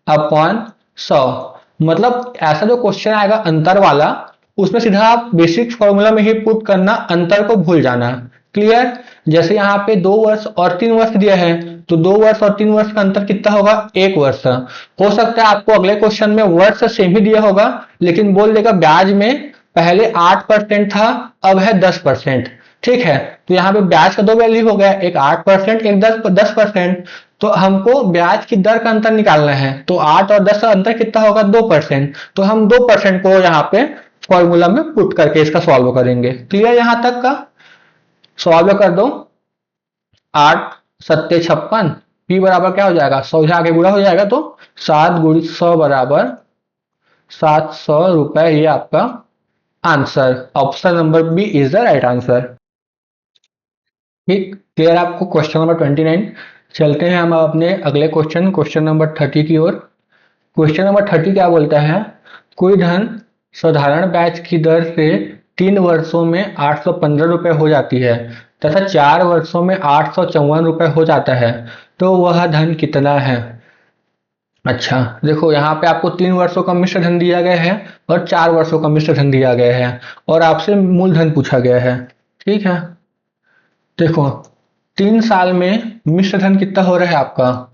अपॉन 100। मतलब ऐसा जो क्वेश्चन आएगा अंतर वाला, उसमें सीधा आप बेसिक फॉर्मूला में ही पुट करना, अंतर को भूल जाना। क्लियर। जैसे यहाँ पे 2 वर्ष और 3 वर्ष दिया है, तो 2 वर्ष और 3 वर्ष का अंतर कितना होगा, 1 वर्ष। हो सकता है आपको अगले क्वेश्चन में वर्ष सेम ही दिया होगा, लेकिन बोल देगा ब्याज में पहले 8% था, अब है 10%। ठीक है, तो यहाँ पे ब्याज का दो वैल्यू हो गया, एक 8%, एक 10%। तो हमको ब्याज की दर का अंतर निकालना है, तो 8 और 10 का अंतर कितना होगा, 2%। तो हम 2% को यहाँ पे फॉर्मूला में पुट करके इसका सॉल्व करेंगे। क्लियर यहाँ तक का? सॉल्व कर दो। 8 सत्ते 56, पी बराबर क्या हो जाएगा, 100 से आगे गुणा हो जाएगा, तो 7 गुणित 100 बराबर 700 रुपए। ये आपका answer, option number B is the right answer. ठीक, क्लियर आपको क्वेश्चन नंबर 29। चलते हैं हम अपने अगले क्वेश्चन, क्वेश्चन नंबर 30 की ओर। क्वेश्चन नंबर 30 क्या बोलता है, कोई धन साधारण ब्याज की दर से 3 वर्षों में 815 रुपए हो जाती है तथा 4 वर्षों में 854 रुपए हो जाता है, तो वह धन कितना है। अच्छा देखो, यहाँ पे आपको 3 वर्षों का मिश्र धन दिया गया है और 4 वर्षों का मिश्र धन दिया गया है और आपसे मूलधन पूछा गया है। ठीक है, देखो 3 साल में मिश्र धन कितना हो रहा है आपका,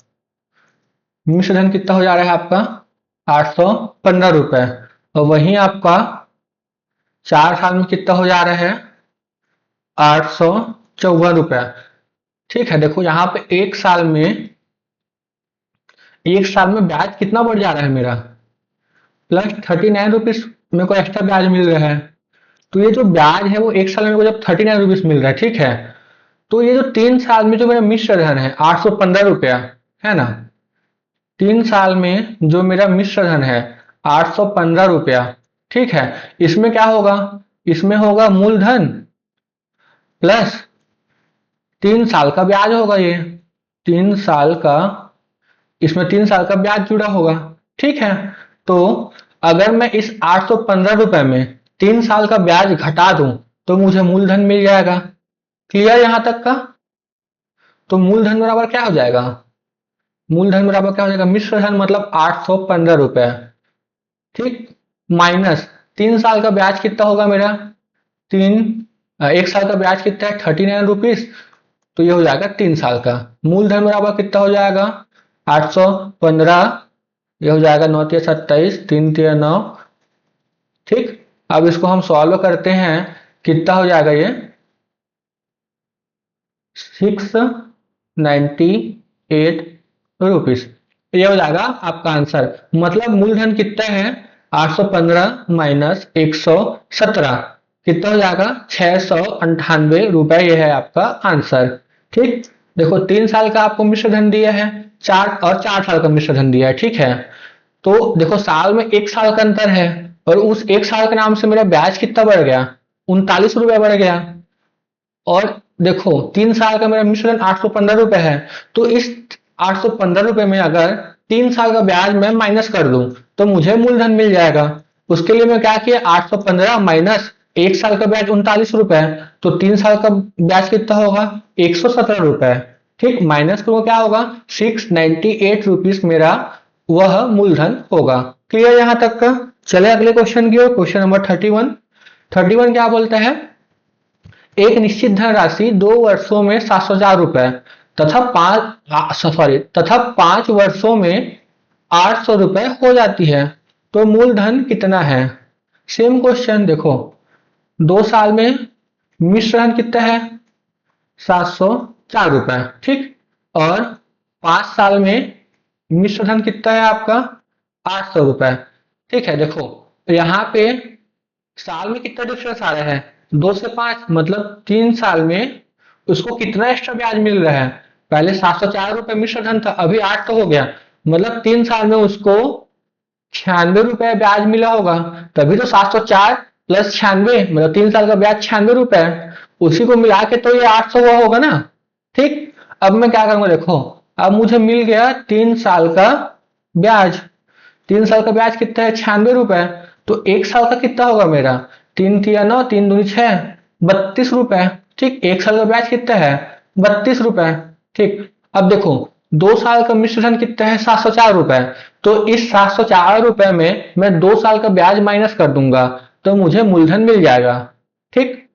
मिश्र धन कितना हो जा रहा है आपका 815 रुपए, और वहीं आपका 4 साल में कितना हो जा रहा है 854 रुपए। ठीक है, देखो यहाँ पे एक साल में ब्याज कितना बढ़ जा रहा है मेरा, प्लस 39 रुपीज मेरे को एक्स्ट्रा ब्याज मिल रहा है। तो ये जो ब्याज है वो एक साल में मेरे को जब 39 रुपीज मिल रहा है, ठीक है, तो ये जो 3 साल में जो मेरा मिश्र धन है 815 रुपया, है ना, 3 साल में जो मेरा मिश्र धन है 815 रुपया, ठीक है, इसमें क्या होगा, इसमें होगा मूलधन प्लस 3 साल का ब्याज होगा, ये 3 साल का, इसमें 3 साल का ब्याज जुड़ा होगा। ठीक है, तो अगर मैं इस 815 रुपए में 3 साल का ब्याज घटा दूं तो मुझे मूलधन मिल जाएगा। क्लियर यहां तक का? तो मूलधन बराबर क्या हो जाएगा, मूलधन बराबर क्या हो जाएगा, मिश्र धन मतलब 815 रुपए, ठीक, माइनस 3 साल का ब्याज कितना होगा मेरा, एक साल का ब्याज कितना है 39 रुपीज, तो ये हो जाएगा 3 साल का। मूलधन बराबर कितना हो जाएगा 815, ये हो जाएगा 9 3 27, 3 3 9। ठीक, अब इसको हम सॉल्व करते हैं, कितना हो जाएगा ये 698 रुपीज, ये हो जाएगा आपका आंसर। मतलब मूलधन कितना है 815 माइनस 117, कितना हो जाएगा 698 रुपए, ये है आपका आंसर। ठीक, देखो 3 साल का आपको मिश्र धन दिया है, 4 साल का मिश्र धन दिया है। ठीक है, तो देखो साल में 1 साल का अंतर है और उस 1 साल के नाम से मेरा ब्याज कितना बढ़ गया, 39 रुपए बढ़ गया। और देखो 3 साल का मेरा मिश्र धन 815 रुपए है, तो इस 815 रुपए में अगर 3 साल का ब्याज मैं माइनस कर दूं तो मुझे मूलधन मिल जाएगा। उसके लिए मैं क्या किया, 815 माइनस 1 साल का ब्याज 39 रुपए, तो 3 साल का ब्याज कितना होगा 117 रुपए। ठीक, माइनस को क्या होगा 698 रुपीज मेरा वह मूलधन होगा। क्लियर यहां तक का? चले अगले क्वेश्चन की ओर, क्वेश्चन नंबर 31 क्या बोलता है, एक निश्चित धन राशि 2 वर्षों में 700,000 रुपए तथा 5 वर्षों में 800 रुपए हो जाती है, तो मूलधन कितना है। सेम क्वेश्चन, देखो 2 साल में मिश्र धन कितना है 704 रुपए, ठीक, और 5 साल में मिश्र धन कितना है आपका 800 रुपए। ठीक है, देखो यहाँ पे साल में कितना डिफरेंस आ रहा है 2 से 5, मतलब 3 साल में उसको कितना एक्स्ट्रा ब्याज मिल रहा है, पहले 704 रुपए मिश्र धन था, अभी 8 तो हो गया, मतलब 3 साल में उसको 96 रुपए ब्याज मिला होगा, तभी तो 704 प्लस 96, मतलब 3 साल का ब्याज 96 रुपए, उसी को मिला के तो ये 800 हुआ होगा ना। ठीक, अब मैं क्या करूंगा, देखो अब मुझे मिल गया 3 साल का ब्याज, 3 साल का ब्याज कितना है 96 रुपए, तो 1 साल का कितना होगा मेरा 3 3 9 3 दूनी 6, 32 रुपए। ठीक, 1 साल का ब्याज कितना है 32 रुपए। ठीक, अब देखो 2 साल का मिश्र धन कितना है 704 रुपए, तो इस 704 रुपए में मैं 2 साल का ब्याज माइनस कर दूंगा तो मुझे मूलधन मिल जाएगा। ठीक,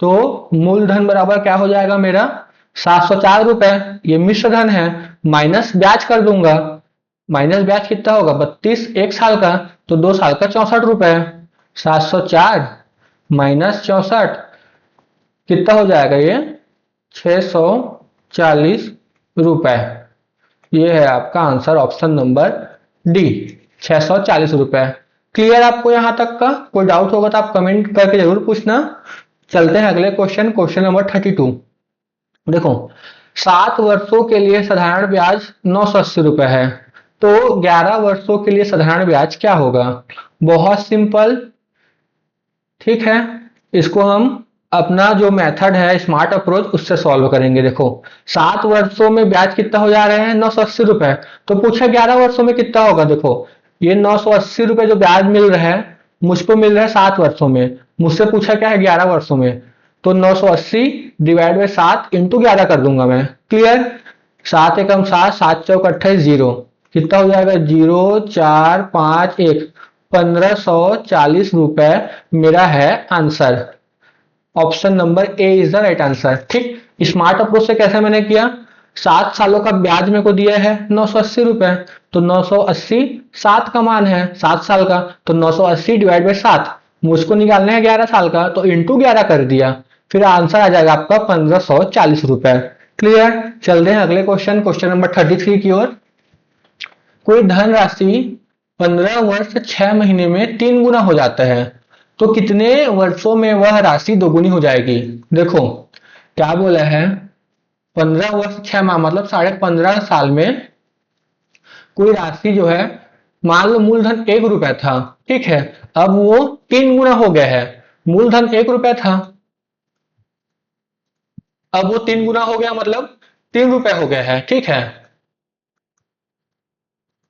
तो मूलधन बराबर क्या हो जाएगा मेरा 704 रुपए, ये मिश्र धन है, माइनस ब्याज कर दूंगा, माइनस ब्याज कितना होगा 32 1 साल का, तो 2 साल का 64 रुपए, 704 -64 कितना हो जाएगा ये? 640 रुपए। ये है आपका आंसर ऑप्शन नंबर डी, 640 रुपए। क्लियर आपको यहां तक का? कोई डाउट होगा तो आप कमेंट करके जरूर पूछना। चलते हैं अगले क्वेश्चन, क्वेश्चन नंबर 32। देखो, 7 वर्षों के लिए साधारण ब्याज 980 रुपए है, तो 11 वर्षों के लिए साधारण ब्याज क्या होगा? बहुत सिंपल, ठीक है। इसको हम अपना जो मेथड है स्मार्ट अप्रोच उससे सॉल्व करेंगे। देखो, 7 वर्षों में ब्याज कितना हो जा रहे हैं? 980 रुपए। तो पूछा 11 वर्षों में कितना होगा। देखो, ये 980 रुपए जो ब्याज मिल रहा है मुझको मिल रहा है 7 वर्षों में, मुझसे पूछा क्या है 11 वर्षों में। तो 980 डिवाइड बाई 7 इंटू 11 कर दूंगा मैं। क्लियर? 7 एकम 7, 7 चौक 28, 0 कितना हो जाएगा? 0,451, 1540 रुपए मेरा है answer. Option number A is the right answer. ठीक, स्मार्ट अप्रोच से कैसे मैंने किया? 7 सालों का ब्याज मेरे को दिया है 980 रुपए, तो 980 7 का मान है, 7 साल का, तो 980 डिवाइड बाई 7, मुझको निकालना है 11 साल का, तो इंटू 11 कर दिया, फिर आंसर आ जाएगा आपका 1540 रुपए। क्लियर? चलते हैं अगले क्वेश्चन, क्वेश्चन नंबर 33 की ओर। कोई धनराशि 15 वर्ष 6 महीने में 3 गुना हो जाता है, तो कितने वर्षों में वह राशि दोगुनी हो जाएगी? देखो क्या बोला है, 15 वर्ष 6 माह मतलब 15.5 साल में कोई राशि जो है, मान लो मूलधन 1 रुपया था, ठीक है, अब वो 3 गुना हो गया है। मूलधन 1 रुपया था, अब वो 3 गुना हो गया, मतलब 3 रुपए हो गया है। ठीक है,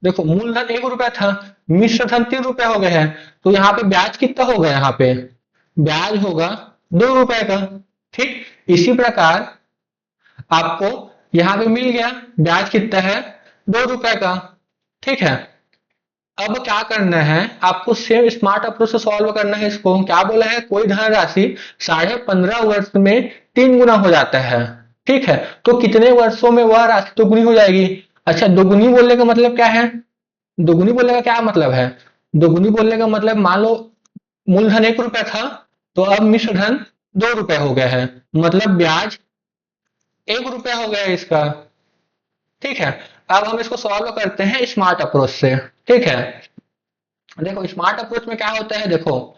देखो मूलधन 1 रुपया था, मिश्र धन 3 रुपए हो गए हैं, तो यहाँ पे ब्याज कितना होगा? यहाँ पे ब्याज होगा 2 रुपए का। ठीक, इसी प्रकार आपको यहाँ पे मिल गया ब्याज कितना है? 2 रुपए का। ठीक है, अब क्या करना है आपको? सेम स्मार्ट अप्रोच से सॉल्व करना है इसको। क्या बोला है? कोई धनराशि 15.5 वर्ष में 3 गुना हो जाता है, ठीक है, तो कितने वर्षों में वह राशि दोगुनी हो जाएगी? अच्छा, दोगुनी बोलने का मतलब क्या है? दोगुनी बोलने का क्या मतलब है? दोगुनी बोलने का मतलब, मान लो मूलधन 1 रुपया था, तो अब मिश्र धन 2 रुपए हो गया है, मतलब ब्याज 1 रुपया हो गया है इसका। ठीक है, अब हम इसको सॉल्व करते हैं स्मार्ट अप्रोच से। ठीक है, देखो स्मार्ट अप्रोच में क्या होता है, देखो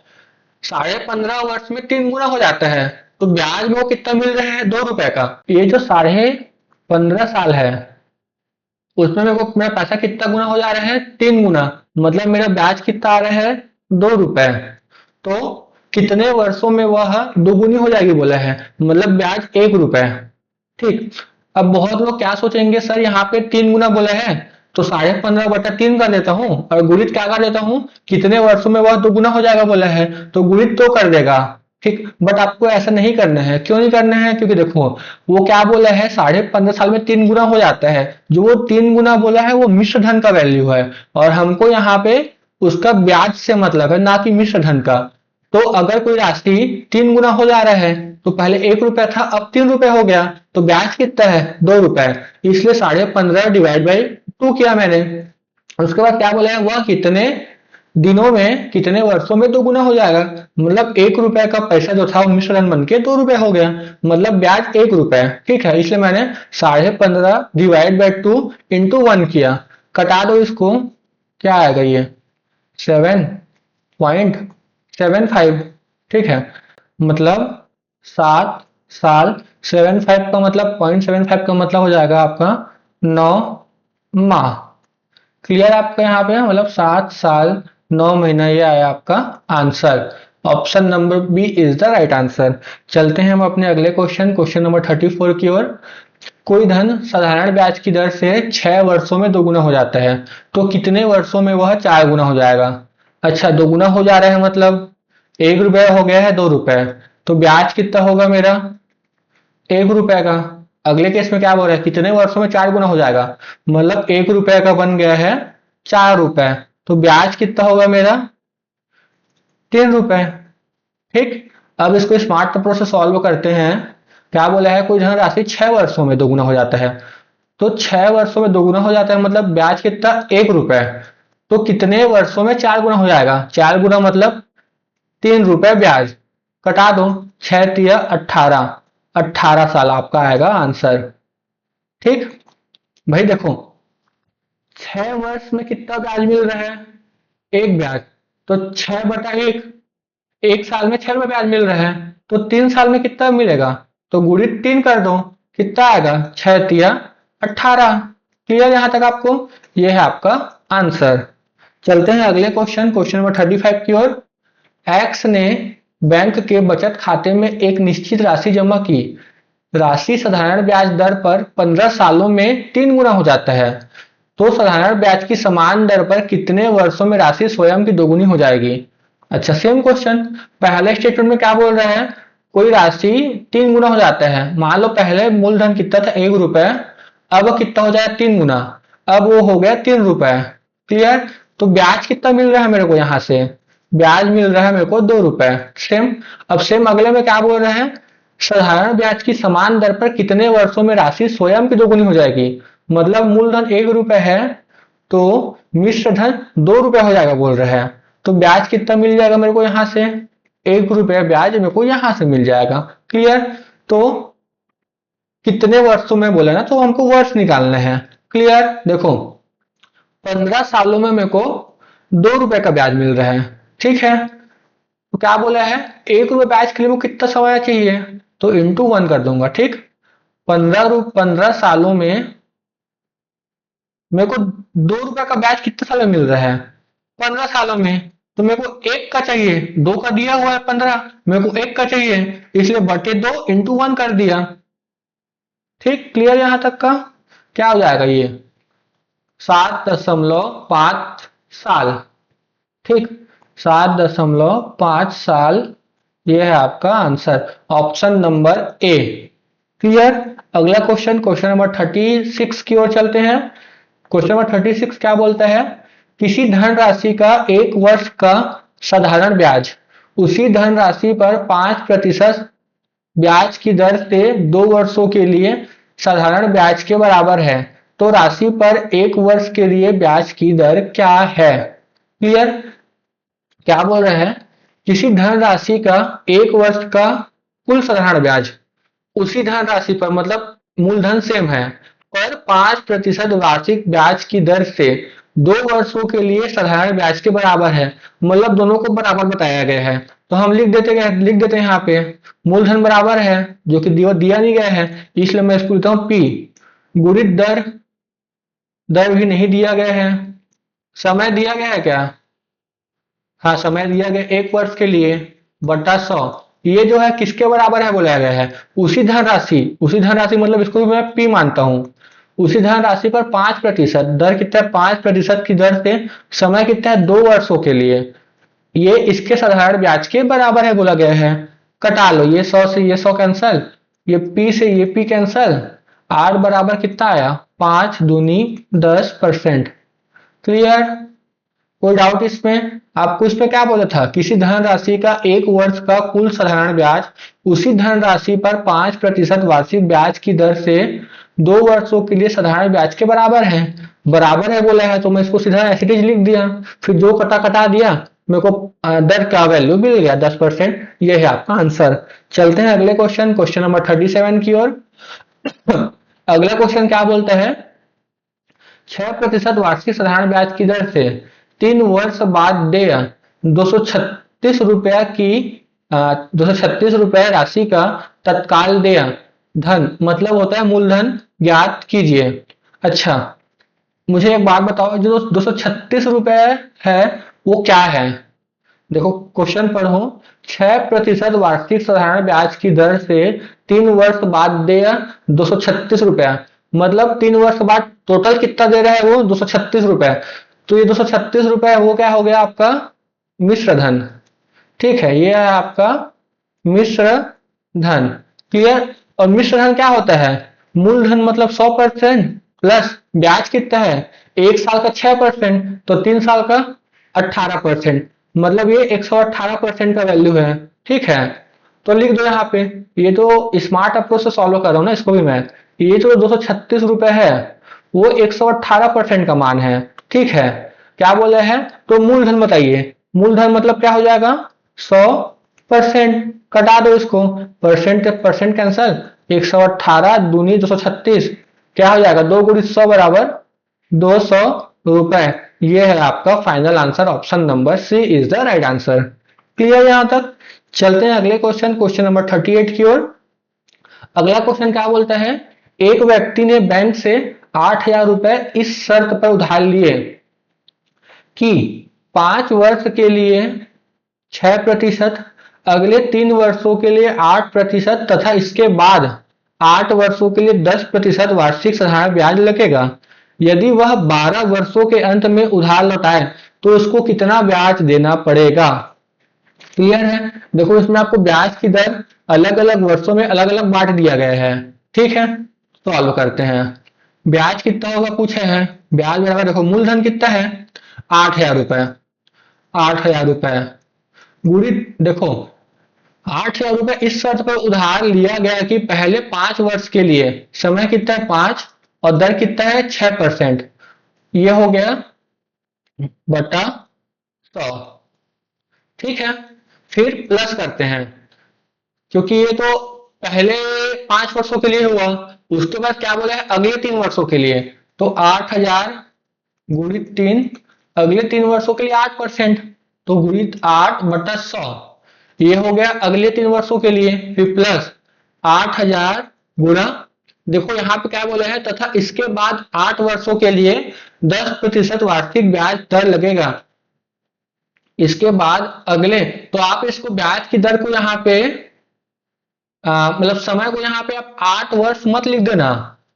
15.5 वर्ष में 3 गुना हो जाता है, तो ब्याज में वो कितना मिल रहा है? 2 रुपए का। ये जो 15.5 साल है उसमें मेरे को मेरा पैसा कितना गुना हो जा रहा है? 3 गुना, मतलब मेरा ब्याज कितना आ रहा है? 2 रुपए। तो कितने वर्षों में वह दोगुनी हो जाएगी बोला है, मतलब ब्याज 1 रुपए। ठीक, अब बहुत लोग क्या सोचेंगे, सर यहाँ पे 3 गुना बोला है तो 15.5/3 कर देता हूँ और गुणित क्या कर देता हूँ, कितने वर्षों में वह दोगुना हो जाएगा बोला है तो गुणित तो कर देगा। ठीक, बट आपको ऐसा नहीं करना है। क्यों नहीं करना है? क्योंकि देखो वो क्या बोला है, 15.5 साल में 3 गुना हो जाता है, जो वो 3 गुना बोला है वो मिश्र धन का वैल्यू है, और हमको यहाँ पे उसका ब्याज से मतलब है, ना कि मिश्र धन का। तो अगर कोई राशि 3 गुना हो जा रहा है, तो पहले 1 रुपया था अब 3 रुपए हो गया, तो ब्याज कितना है? 2 रुपए। इसलिए 15.5 डिवाइड बाई 2 किया मैंने। उसके बाद क्या बोला है, वह कितने दिनों में, कितने वर्षों में 2 गुना हो जाएगा, मतलब 1 रुपए का पैसा जो था वो मिश्र धन बन के 2 रुपए हो गया, मतलब ब्याज 1 रुपए। ठीक है, इसलिए मैंने 15.5 डिवाइड बाई 2 इंटू 1 किया। कटा दो इसको, क्या आएगा ये? 7.75। ठीक है, मतलब 7 साल, 75 का मतलब 0.75 का मतलब हो जाएगा आपका 9 माह। क्लियर आपका यहाँ पे? मतलब 7 साल 9 महीना, ये आया आपका answer. Option number B is the right answer. चलते हैं हम अपने अगले क्वेश्चन, क्वेश्चन नंबर 34 की ओर। कोई धन साधारण ब्याज की दर से 6 वर्षों में 2 गुना हो जाता है, तो कितने वर्षों में वह 4 गुना हो जाएगा? अच्छा, 2 गुना हो जा रहा है मतलब 1 रुपया हो गया है 2 रुपए, तो ब्याज कितना होगा मेरा? 1 रुपए का। अगले केस में क्या बोल रहा है, कितने वर्षों में 4 गुना हो जाएगा, मतलब 1 रुपए का बन गया है 4 रुपए, तो ब्याज कितना होगा मेरा? 3 रुपए। ठीक, अब इसको स्मार्ट अप्रोच से सॉल्व करते हैं। क्या बोला है, कोई धनराशि 6 वर्षों में 2 गुना हो जाता है, तो 6 वर्षों में 2 गुना हो जाता है, मतलब ब्याज कितना? 1 रुपए। तो कितने वर्षों में 4 गुना हो जाएगा? 4 गुना मतलब 3 रुपए ब्याज। कटा दो, 6×3 = 18, 18 साल आपका आएगा आंसर। ठीक भाई देखो, 6 वर्ष में कितना ब्याज मिल रहा है? एक ब्याज। तो 6/1, 1 साल में 6 रुपए ब्याज मिल रहा है, तो 3 साल में कितना मिलेगा? तो गुणित 3 कर दो, कितना आएगा? 6×3 = 18। क्लियर यहां तक आपको? यह है आपका आंसर। चलते हैं अगले क्वेश्चन, क्वेश्चन नंबर 35 की ओर। एक्स ने बैंक के बचत खाते में एक निश्चित राशि जमा की। राशि साधारण ब्याज दर पर 15 सालों में 3 गुना हो जाता है। तो साधारण ब्याज की समान दर पर कितने वर्षों में राशि स्वयं की दोगुनी हो जाएगी? अच्छा सेम क्वेश्चन। पहले स्टेटमेंट में क्या बोल रहे हैं? कोई राशि 3 गुना हो जाता है। मान लो पहले मूलधन कितना था? 1 रुपए, अब कितना हो जाए? 3 गुना, अब वो हो गया 3 रुपए। क्लियर? तो ब्याज कितना मिल रहा है मेरे को? यहां से ब्याज मिल रहा है मेरे को 2 रुपए। सेम। अब सेम अगले में क्या बोल रहे हैं? साधारण ब्याज की समान दर पर कितने वर्षों में राशि स्वयं की दोगुनी हो जाएगी? मतलब मूलधन 1 रुपए है, तो मिश्र धन 2 रुपए हो जाएगा बोल रहे हैं। तो ब्याज कितना मिल जाएगा मेरे को? यहां से 1 रुपया ब्याज मेरे को यहां से मिल जाएगा। क्लियर? तो कितने वर्षों में बोले ना, तो हमको वर्ष निकालने हैं। क्लियर? देखो 15 सालों में मेरे को 2 रुपए का ब्याज मिल रहा है। ठीक है, तो क्या बोला है? 1 रुपए ब्याज के लिए वो कितना समय चाहिए? तो इंटू 1 कर दूंगा। ठीक, 15 सालों में मेरे को 2 रुपए का ब्याज कितने साल में मिल रहा है? 15 सालों में। तो मेरे को 1 का चाहिए, 2 का दिया हुआ है 15, मेरे को 1 का चाहिए, इसलिए बटे 2 इंटू 1 कर दिया। ठीक, क्लियर यहां तक का? क्या हो जाएगा ये? 7.5 साल। ठीक, 7.5 साल, ये है आपका answer, option number A. Clear? अगला क्वेश्चन, क्वेश्चन नंबर 36 की ओर चलते हैं। क्वेश्चन नंबर 36 क्या बोलता है? किसी धनराशि का 1 वर्ष का साधारण ब्याज उसी धनराशि पर 5% ब्याज की दर से 2 वर्षों के लिए साधारण ब्याज के बराबर है। तो राशि पर 1 वर्ष के लिए ब्याज की दर क्या है? क्लियर? क्या बोल रहे हैं? किसी धनराशि का 1 वर्ष का कुल साधारण ब्याज उसी धनराशि पर, मतलब मूलधन सेम है, पर 5% वार्षिक ब्याज की दर से 2 वर्षों के लिए साधारण ब्याज के बराबर है। मतलब दोनों को बराबर बताया गया है। तो हम लिख देते हैं यहाँ पे मूलधन बराबर है, जो कि दिया नहीं गया है, इसलिए मैं इसको लिखता हूँ पी। गुणित दर, दर भी नहीं दिया गया है। समय दिया गया है क्या? हाँ समय दिया गया 1 वर्ष के लिए, बटा 100। ये जो है किसके बराबर है बोला गया है? उसी धनराशि, उसी धनराशि मतलब इसको भी मैं पी मानता हूं। उसी धनराशि पर 5%, दर कितना है? 5% की दर से समय कितना है? 2 वर्षों के लिए, ये इसके साधारण ब्याज के बराबर है बोला गया है। कटा लो, ये 100 से ये 100 कैंसल, ये पी से ये पी कैंसल, आर बराबर कितना आया? 5 दूनी 10%। क्लियर? कोई डाउट इसमें? आपको इसमें क्या बोला था? किसी धनराशि का 1 वर्ष का कुल साधारण ब्याज उसी धनराशि पर 5% वार्षिक ब्याज की दर से 2 वर्षों के लिए साधारण ब्याज के बराबर है। बराबर है बोला है, तो मैं इसको सीधा एज इट इज लिख दिया, फिर जो कटा दिया, मेरे को दर का वैल्यू मिल गया 10%। ये है आपका आंसर। चलते हैं अगले क्वेश्चन, क्वेश्चन नंबर 37 की ओर। अगला क्वेश्चन क्या बोलता है? 6% वार्षिक साधारण ब्याज की दर से 3 वर्ष बाद देय 236 रुपया की 236 रुपये राशि का तत्काल देय धन, मतलब होता है मूलधन, ज्ञात कीजिए। अच्छा मुझे एक बात बताओ, जो 236 रुपए है वो क्या है? देखो क्वेश्चन पढ़ो। 6% वार्षिक साधारण ब्याज की दर से 3 वर्ष बाद देय 236 रुपया, मतलब 3 वर्ष बाद टोटल कितना दे रहा है वो? 236 रुपए। तो ये 236 रुपए वो क्या हो गया आपका? मिश्र धन। ठीक है, ये है आपका मिश्र धन। क्लियर? और मिश्र धन क्या होता है? मूलधन मतलब 100% प्लस ब्याज कितना है? 1 साल का 6%, तो 3 साल का 18%, मतलब ये 118% का वैल्यू है। ठीक है, तो लिख दो यहाँ पे। ये तो स्मार्ट अप्रोच से सॉल्व कर रहा हूं ना इसको भी मैं। ये जो 236 रुपए है वो 118% का मान है। ठीक है, क्या बोले हैं? तो मूलधन बताइए। मूलधन मतलब क्या हो जाएगा? 100 परसेंट, कटा दो इसको, परसेंट परसेंट कैंसल, 118 दूनी 236, क्या हो जाएगा 2 गुणित 100 बराबर 200 रुपए। ये है आपका final answer, option number C is the right answer. Clear यहां तक? चलते हैं अगले क्वेश्चन, क्वेश्चन नंबर 38 की ओर। अगला क्वेश्चन क्या बोलता है, एक व्यक्ति ने बैंक से 8,000 रुपए इस शर्त पर उधार लिए कि 5 वर्ष के लिए 6%, अगले 3 वर्षों के लिए 8% तथा इसके बाद 8 वर्षों के लिए 10% वार्षिक साधारण ब्याज लगेगा। यदि वह 12 वर्षों के अंत में उधार लौटाए तो उसको कितना ब्याज देना पड़ेगा। क्लियर है? देखो इसमें आपको ब्याज की दर अलग अलग वर्षों में अलग अलग बांट दिया गया है। ठीक है, सॉल्व करते हैं। ब्याज कितना होगा पूछे हैं, ब्याज बराबर देखो मूलधन कितना है 8,000 रुपए, 8,000 रुपए गुणित देखो 8,000 रुपए इस शर्त पर उधार लिया गया कि पहले 5 वर्ष के लिए समय कितना है 5 और दर कितना है 6%, ये हो गया बटा 100। ठीक है, फिर प्लस करते हैं क्योंकि ये तो पहले 5 वर्षों के लिए हुआ, उसके बाद क्या बोला है अगले 3 वर्षों के लिए, तो 8,000 गुणित 3, अगले 3 वर्षों के लिए 8%, तो गुणित 8/100, ये हो गया अगले 3 वर्षों के लिए। फिर प्लस 8,000 गुणा देखो यहाँ पे क्या बोला है तथा इसके बाद 8 वर्षों के लिए 10% वार्षिक ब्याज दर लगेगा। इसके बाद अगले, तो आप इसको ब्याज की दर को यहाँ पे मतलब समय को यहाँ पे आप 8 वर्ष मत लिख देना।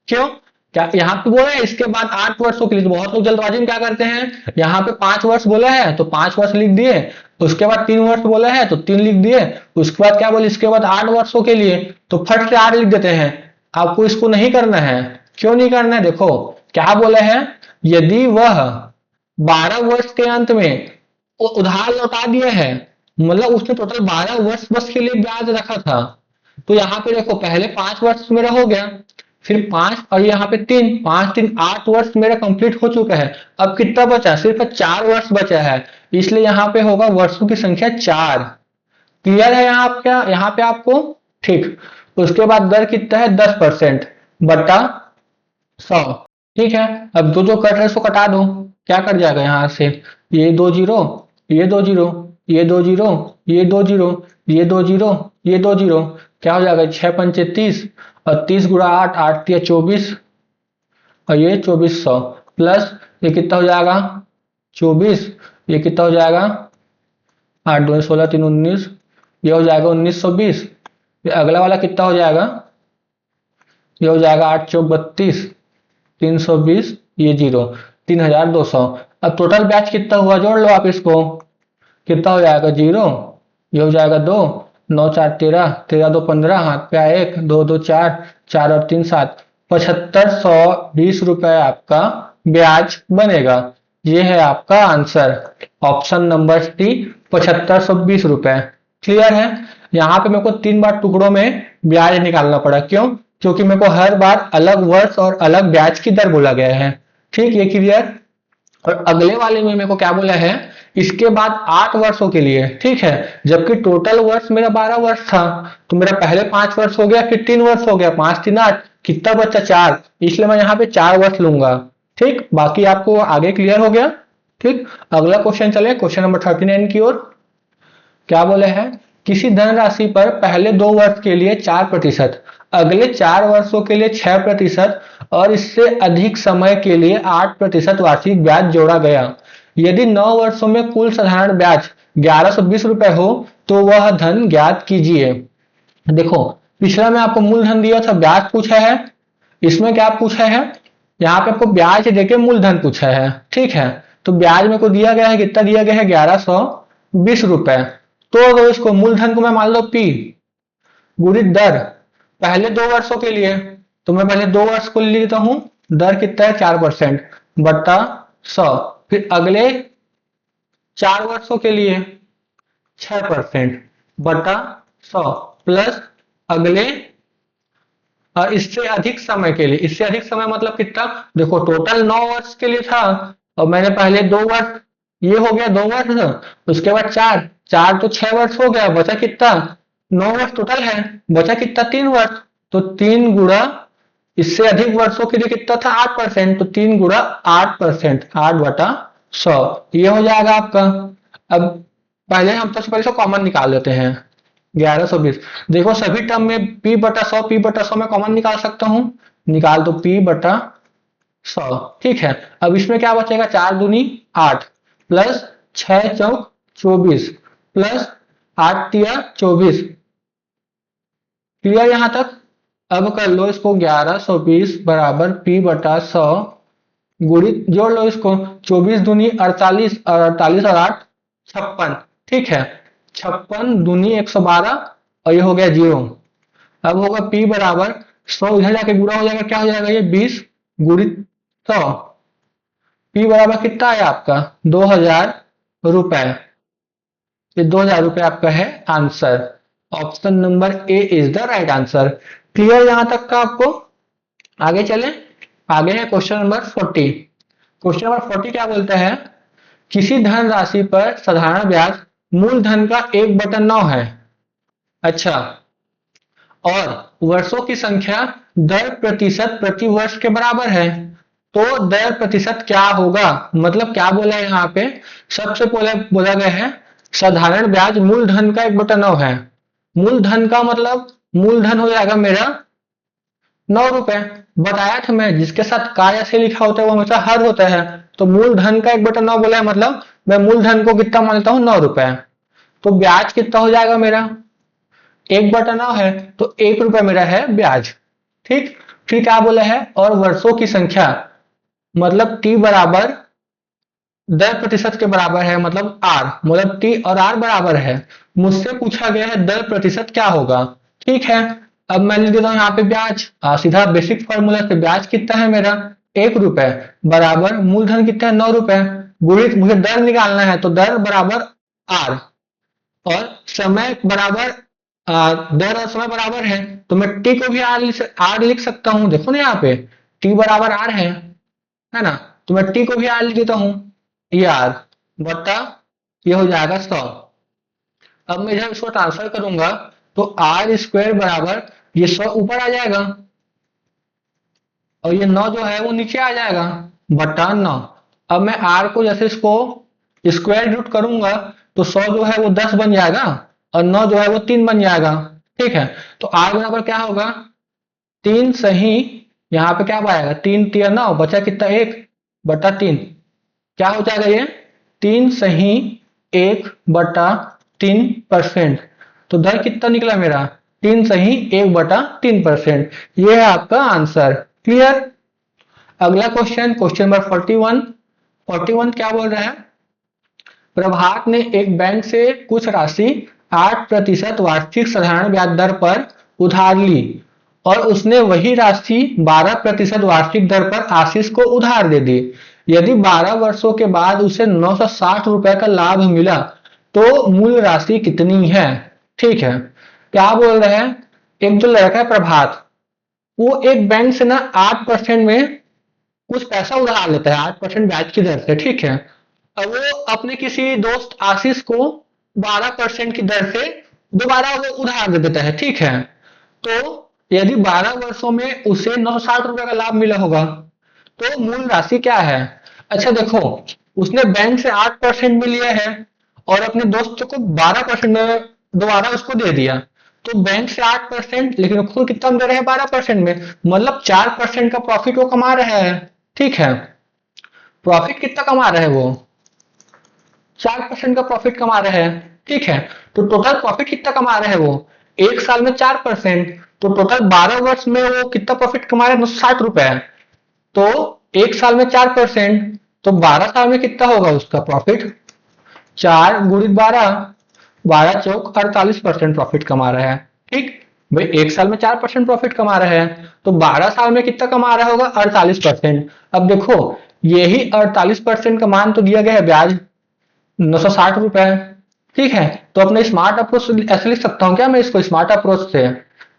क्यों? क्या यहाँ पे बोला है इसके बाद 8 वर्षों के लिए, तो बहुत लोग जल्दबाजी में क्या करते हैं, यहाँ पे 5 वर्ष बोला है तो 5 वर्ष लिख दिए, उसके बाद 3 वर्ष बोला है तो 3 लिख दिए, उसके बाद क्या बोले इसके बाद 8 वर्षों के लिए तो फट से 8 लिख देते हैं। आपको इसको नहीं करना है। क्यों नहीं करना है? देखो क्या बोला है, यदि वह 12 वर्ष के अंत में उधार लौटा दिया है, मतलब उसने टोटल 12 वर्ष बस के लिए ब्याज रखा था, तो यहाँ पे देखो पहले 5 वर्ष मेरा हो गया, फिर 5 और यहाँ पे 3, 5 3 8 वर्ष मेरा कंप्लीट हो चुका है। अब कितना बचा, सिर्फ 4 वर्ष बचा है, इसलिए यहाँ पे होगा वर्षों की संख्या 4। क्लियर है यहाँ क्या, यहाँ पे आपको? ठीक, उसके बाद दर कितना है 10% बटा 100। ठीक है, अब जो जो कट रहे सो कटा दो, क्या कट जाएगा यहाँ से, ये 2 जीरो, ये 2 जीरो, ये 2 जीरो, ये 2 जीरो, ये 2 जीरो, ये 2 जीरो, क्या हो जाएगा 6 पंचे 30 और 30 गुणा 8, 8 तिया 24 और ये 2400 प्लस ये कितना हो जाएगा 24, ये कितना हो जाएगा 8 2 16 3 19, ये हो जाएगा 1920। ये अगला वाला कितना हो जाएगा, ये हो जाएगा 8 चौक 32, 320, ये 0, 3,200। अब टोटल ब्याज कितना हुआ जोड़ लो आप इसको, कितना हो जाएगा 0, ये हो जाएगा 2, 9 4 13, 13 2 15, हाथ पे आया 1, 2 2 4, 4 और 3 7, 7520 रुपए आपका ब्याज बनेगा। ये है आपका आंसर, ऑप्शन नंबर डी 7520 रुपए। क्लियर है? यहाँ पे मेरे को 3 बार टुकड़ों में ब्याज निकालना पड़ा, क्यों? क्योंकि मेरे को हर बार अलग वर्ष और अलग ब्याज की दर बोला गया है। ठीक, ये क्लियर? और अगले वाले में मेरे को क्या बोला है, इसके बाद 8 वर्षों के लिए। ठीक है, जबकि टोटल वर्ष मेरा 12 वर्ष था, तो मेरा पहले 5 वर्ष हो गया, फिर 3 वर्ष हो गया, 5 3 8, कितना बचा 4, इसलिए मैं यहाँ पे 4 वर्ष लूंगा। ठीक, बाकी आपको आगे क्लियर हो गया। ठीक, अगला क्वेश्चन चले क्वेश्चन नंबर 39 की ओर। क्या बोले हैं, किसी धनराशि पर पहले 2 वर्ष के लिए 4%, अगले 4 वर्षों के लिए 6% और इससे अधिक समय के लिए 8% वार्षिक ब्याज जोड़ा गया। यदि 9 वर्षों में कुल साधारण ब्याज 1120 रुपए हो तो वह धन ज्ञात कीजिए। देखो पिछला में आपको मूलधन दिया था, ब्याज पूछा है, इसमें क्या पूछा है, यहाँ पे आपको ब्याज देके मूलधन पूछा है। ठीक है, तो ब्याज मेरे को दिया गया है, कितना दिया गया है 1120 रुपए। तो अगर इसको मूलधन को मैं मान लो P गुणित दर पहले 2 वर्षों के लिए, तो मैं पहले 2 वर्ष को ले लेता हूं, दर कितना है 4% बटा 100, फिर अगले 4 वर्षों के लिए 6% बटा 100 प्लस अगले इससे अधिक समय के लिए, इससे अधिक समय मतलब कितना, देखो टोटल 9 वर्ष के लिए था और मैंने पहले 2 वर्ष ये हो गया 2 वर्ष, उसके बाद 4, 4 तो 6 वर्ष हो गया, बचा कितना? 9 वर्ष टोटल है, बचा कितना? 3 वर्ष। तो 3 गुणा इससे अधिक वर्षों के लिए कितना था? 8%। तो 3 गुणा 8%, 8/100, ये हो जाएगा आपका। अब पहले हम सबसे पहले कॉमन निकाल लेते हैं। 1120, देखो सभी टर्म में p/100 में कॉमन निकाल सकता हूं, निकाल दो p/100। ठीक है, अब इसमें क्या बचेगा? 4 दूनी 8 प्लस 6 चौक 24 प्लस 8 तिया 24। क्लियर यहां तक? अब कर लो इसको, 1120 बराबर p/100 गुणित, जोड़ लो इसको, 24 दूनी 48 और 48 और 8 56। ठीक है, 56 दूनी 112 और ये हो गया 0। अब होगा p बराबर 100, इधर जाके गुणा हो जाएगा, क्या हो जाएगा ये? 20 गुणित 100। p बराबर कितना है आपका? 2000 रुपए। ये 2000 रुपए आपका है answer. Option number A is the right answer. Clear यहां तक का आपको? आगे चलें, आगे है क्वेश्चन नंबर 40। क्वेश्चन नंबर 40 क्या बोलता है? किसी धन राशि पर साधारण ब्याज मूलधन का 1/9 है। अच्छा, और वर्षों की संख्या दर प्रतिशत प्रति वर्ष के बराबर है। तो दर प्रतिशत क्या होगा? मतलब क्या बोला है यहाँ पे? सबसे पहले बोला गया है साधारण ब्याज मूलधन का 1/9 है। मूलधन का मतलब मूलधन हो जाएगा मेरा 9 रुपए। बताया था मैं, जिसके साथ का या से लिखा होता है वो हमेशा हर होता है। तो मूलधन का 1/9 बोला है, मतलब मैं मूलधन को कितना मानता हूँ? 9 रुपए। तो ब्याज कितना हो जाएगा मेरा? 1/9 है, तो 1 रुपए मेरा है ब्याज। ठीक, फिर क्या बोला है? और वर्षों की संख्या, मतलब टी बराबर दर प्रतिशत के बराबर है, मतलब आर, मतलब टी और आर बराबर है। मुझसे पूछा गया है दर प्रतिशत क्या होगा। ठीक है, अब मैं लिख देता हूं यहाँ पे ब्याज, सीधा बेसिक फॉर्मूला से ब्याज कितना है मेरा? 1 रुपए बराबर मूलधन कितना है? 9 रुपए, गुणित मुझे दर निकालना है, तो दर बराबर आर, और समय बराबर दर और समय बराबर है, तो मैं टी को भी आर लिख सकता हूं। देखो ना यहाँ पे टी बराबर आर है ना? तो मैं टी को भी आर लिख देता हूं, ये आर बटा, ये हो जाएगा 100। अब मैं जब इसको ट्रांसफर करूंगा तो आर स्क्वायर बराबर ये 100 ऊपर आ जाएगा और ये 9 जो है वो नीचे आ जाएगा, बटा 9। अब मैं आर को जैसे इसको स्क्वायर रूट करूंगा तो 100 जो है वो 10 बन जाएगा और 9 जो है वो 3 बन जाएगा। ठीक है, तो आर बराबर क्या होगा? 3 सही, यहाँ पे क्या आएगा? 3 तिया 9, बचा कितना? 1/3। क्या हो जाएगा ये? 3 सही 1/3%। तो दर कितना निकला मेरा? 3 सही 1/3%। ये है आपका आंसर। क्लियर? अगला क्वेश्चन, क्वेश्चन नंबर 41। 41 क्या बोल रहा है? प्रभात ने एक बैंक से कुछ राशि 8% वार्षिक साधारण ब्याज दर पर उधार ली और उसने वही राशि 12% वार्षिक दर पर आशीष को उधार दे दी। यदि 12 वर्षों के बाद उसे 960 रुपए का लाभ मिला तो मूल राशि कितनी है? ठीक है, क्या बोल रहे हैं? एक जो लड़का है प्रभात, वो एक बैंक से ना 8% में कुछ पैसा उधार लेता है, 8% ब्याज की दर से। ठीक है, अब वो अपने किसी दोस्त आशीष को 12% की दर से दोबारा वो उधार दे देता है। ठीक है, तो यदि 12 वर्षों में उसे 960 रुपए का लाभ मिला होगा तो मूल राशि क्या है? अच्छा देखो, उसने बैंक से 8% में लिया है और अपने दोस्त को 12% में दोबारा उसको दे दिया, तो बैंक से 8%, लेकिन खुद कितना दे रहे हैं? 12% में, मतलब 4% का प्रॉफिट वो कमा रहे हैं। ठीक है, प्रॉफिट कितना कमा रहे हैं वो? 4% का प्रॉफिट कमा रहे हैं। ठीक है, तो टोटल प्रॉफिट कितना कमा रहे हैं वो? एक साल में 4%, तो टोटल 12 वर्ष में वो कितना प्रॉफिट कमा रहे हैं? 960 रुपए। तो एक साल में 4%, तो 12 साल में कितना होगा उसका प्रॉफिट? 4 गुणित 12, 12 चौक 48% प्रॉफिट कमा रहा है। ठीक भाई, एक साल में 4% प्रॉफिट कमा रहे हैं, तो 12 साल में कितना कमा रहा होगा? 48%। अब देखो, यही 48% का मान तो दिया गया है ब्याज 960 रुपए। ठीक है, तो अपने स्मार्ट अप्रोच से ऐसे लिख सकता हूँ क्या मैं इसको? स्मार्ट अप्रोच से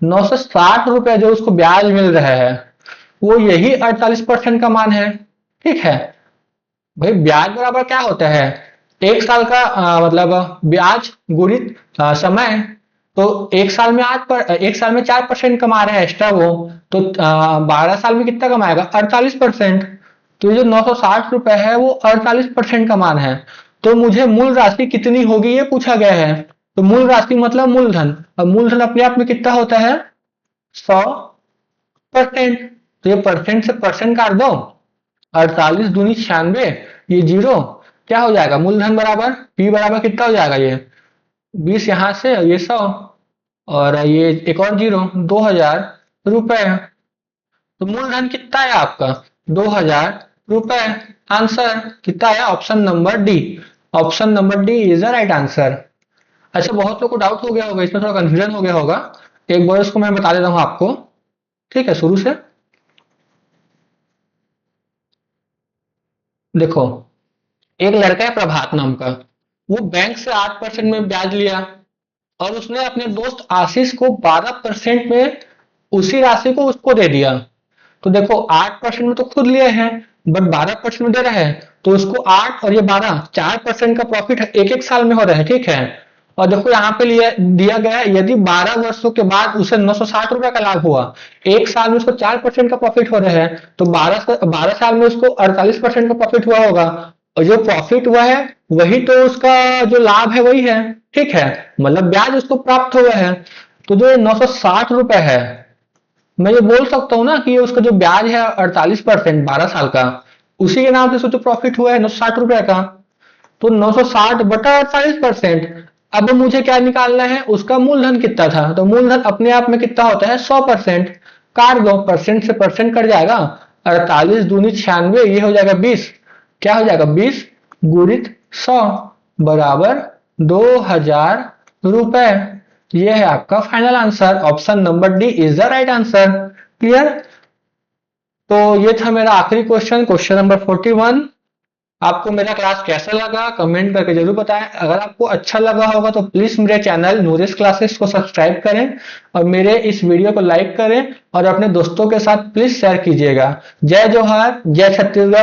960 रुपए जो उसको ब्याज मिल रहा है वो यही 48% का मान है। ठीक है भाई, ब्याज बराबर क्या होता है? एक साल का मतलब ब्याज गुणित समय। तो एक साल में 4% कमा रहे हैं एक्स्ट्रा वो, तो 12 साल में कितना कमाएगा? 48%। तो ये जो 960 रुपए है वो 48% कमा रहे हैं। तो मुझे मूल राशि कितनी होगी ये पूछा गया है। तो मूल राशि मतलब मूलधन, और मूलधन अपने आप में कितना होता है? 100%। तो ये परसेंट से परसेंट काट दो, 48 दूनी 96, ये जीरो। क्या हो जाएगा? मूलधन बराबर पी बराबर कितना हो जाएगा? ये 20 यहाँ से, ये 100, और ये एक और जीरो, 2000 रुपए। तो मूलधन कितना है आपका? 2000 रुपए। आंसर कितना है? Option number D. Option number D is the right answer. अच्छा, बहुत लोग को डाउट हो गया होगा, इसमें थोड़ा कंफ्यूजन हो गया होगा। एक बार इसको मैं बता देता हूँ आपको, ठीक है, शुरू से। देखो, एक लड़का है प्रभात नाम का, वो बैंक से 8% में ब्याज लिया, और उसने अपने दोस्त आशीष को 12% में उसी राशि को उसको दे दिया। तो देखो, 8% में तो खुद लिए हैं, बट 12% में दे रहे हैं, तो उसको 8 और ये 12, 4% का प्रॉफिट एक एक साल में हो रहा है, ठीक है। और देखो यहाँ पे लिया दिया गया है, यदि 12 वर्षों के बाद उसे 960 रुपए का लाभ हुआ, एक साल में उसको 4% का प्रॉफिट हो रहा है, तो 12 साल में उसको 48% का प्रॉफिट हुआ होगा। और जो प्रॉफिट हुआ है वही तो उसका जो लाभ है वही है, ठीक है, मतलब ब्याज उसको प्राप्त हुआ है। तो जो 960 रुपए है, मैं ये बोल सकता हूँ ना कि ये उसका जो ब्याज है 48%, 12 साल का, उसी के नाम से उसको जो प्रॉफिट हुआ है 960 रुपए का। तो 960 बटा 48%। अब मुझे क्या निकालना है? उसका मूलधन कितना था। तो मूलधन अपने आप में कितना होता है? 100%। काट दो, परसेंट से परसेंट कट जाएगा, 48 दूनी 96, ये हो जाएगा 20। क्या हो जाएगा? 20 गुणित 100 बराबर 2000 रुपए। ये है आपका final answer. Option number D is the right answer. Clear? तो ये था मेरा आखिरी क्वेश्चन, क्वेश्चन नंबर 41। आपको मेरा क्लास कैसा लगा कमेंट करके जरूर बताएं। अगर आपको अच्छा लगा होगा तो प्लीज मेरे चैनल नूरिस क्लासेस को सब्सक्राइब करें, और मेरे इस वीडियो को लाइक करें, और अपने दोस्तों के साथ प्लीज शेयर कीजिएगा। जय जोहार, जय छत्तीसगढ़।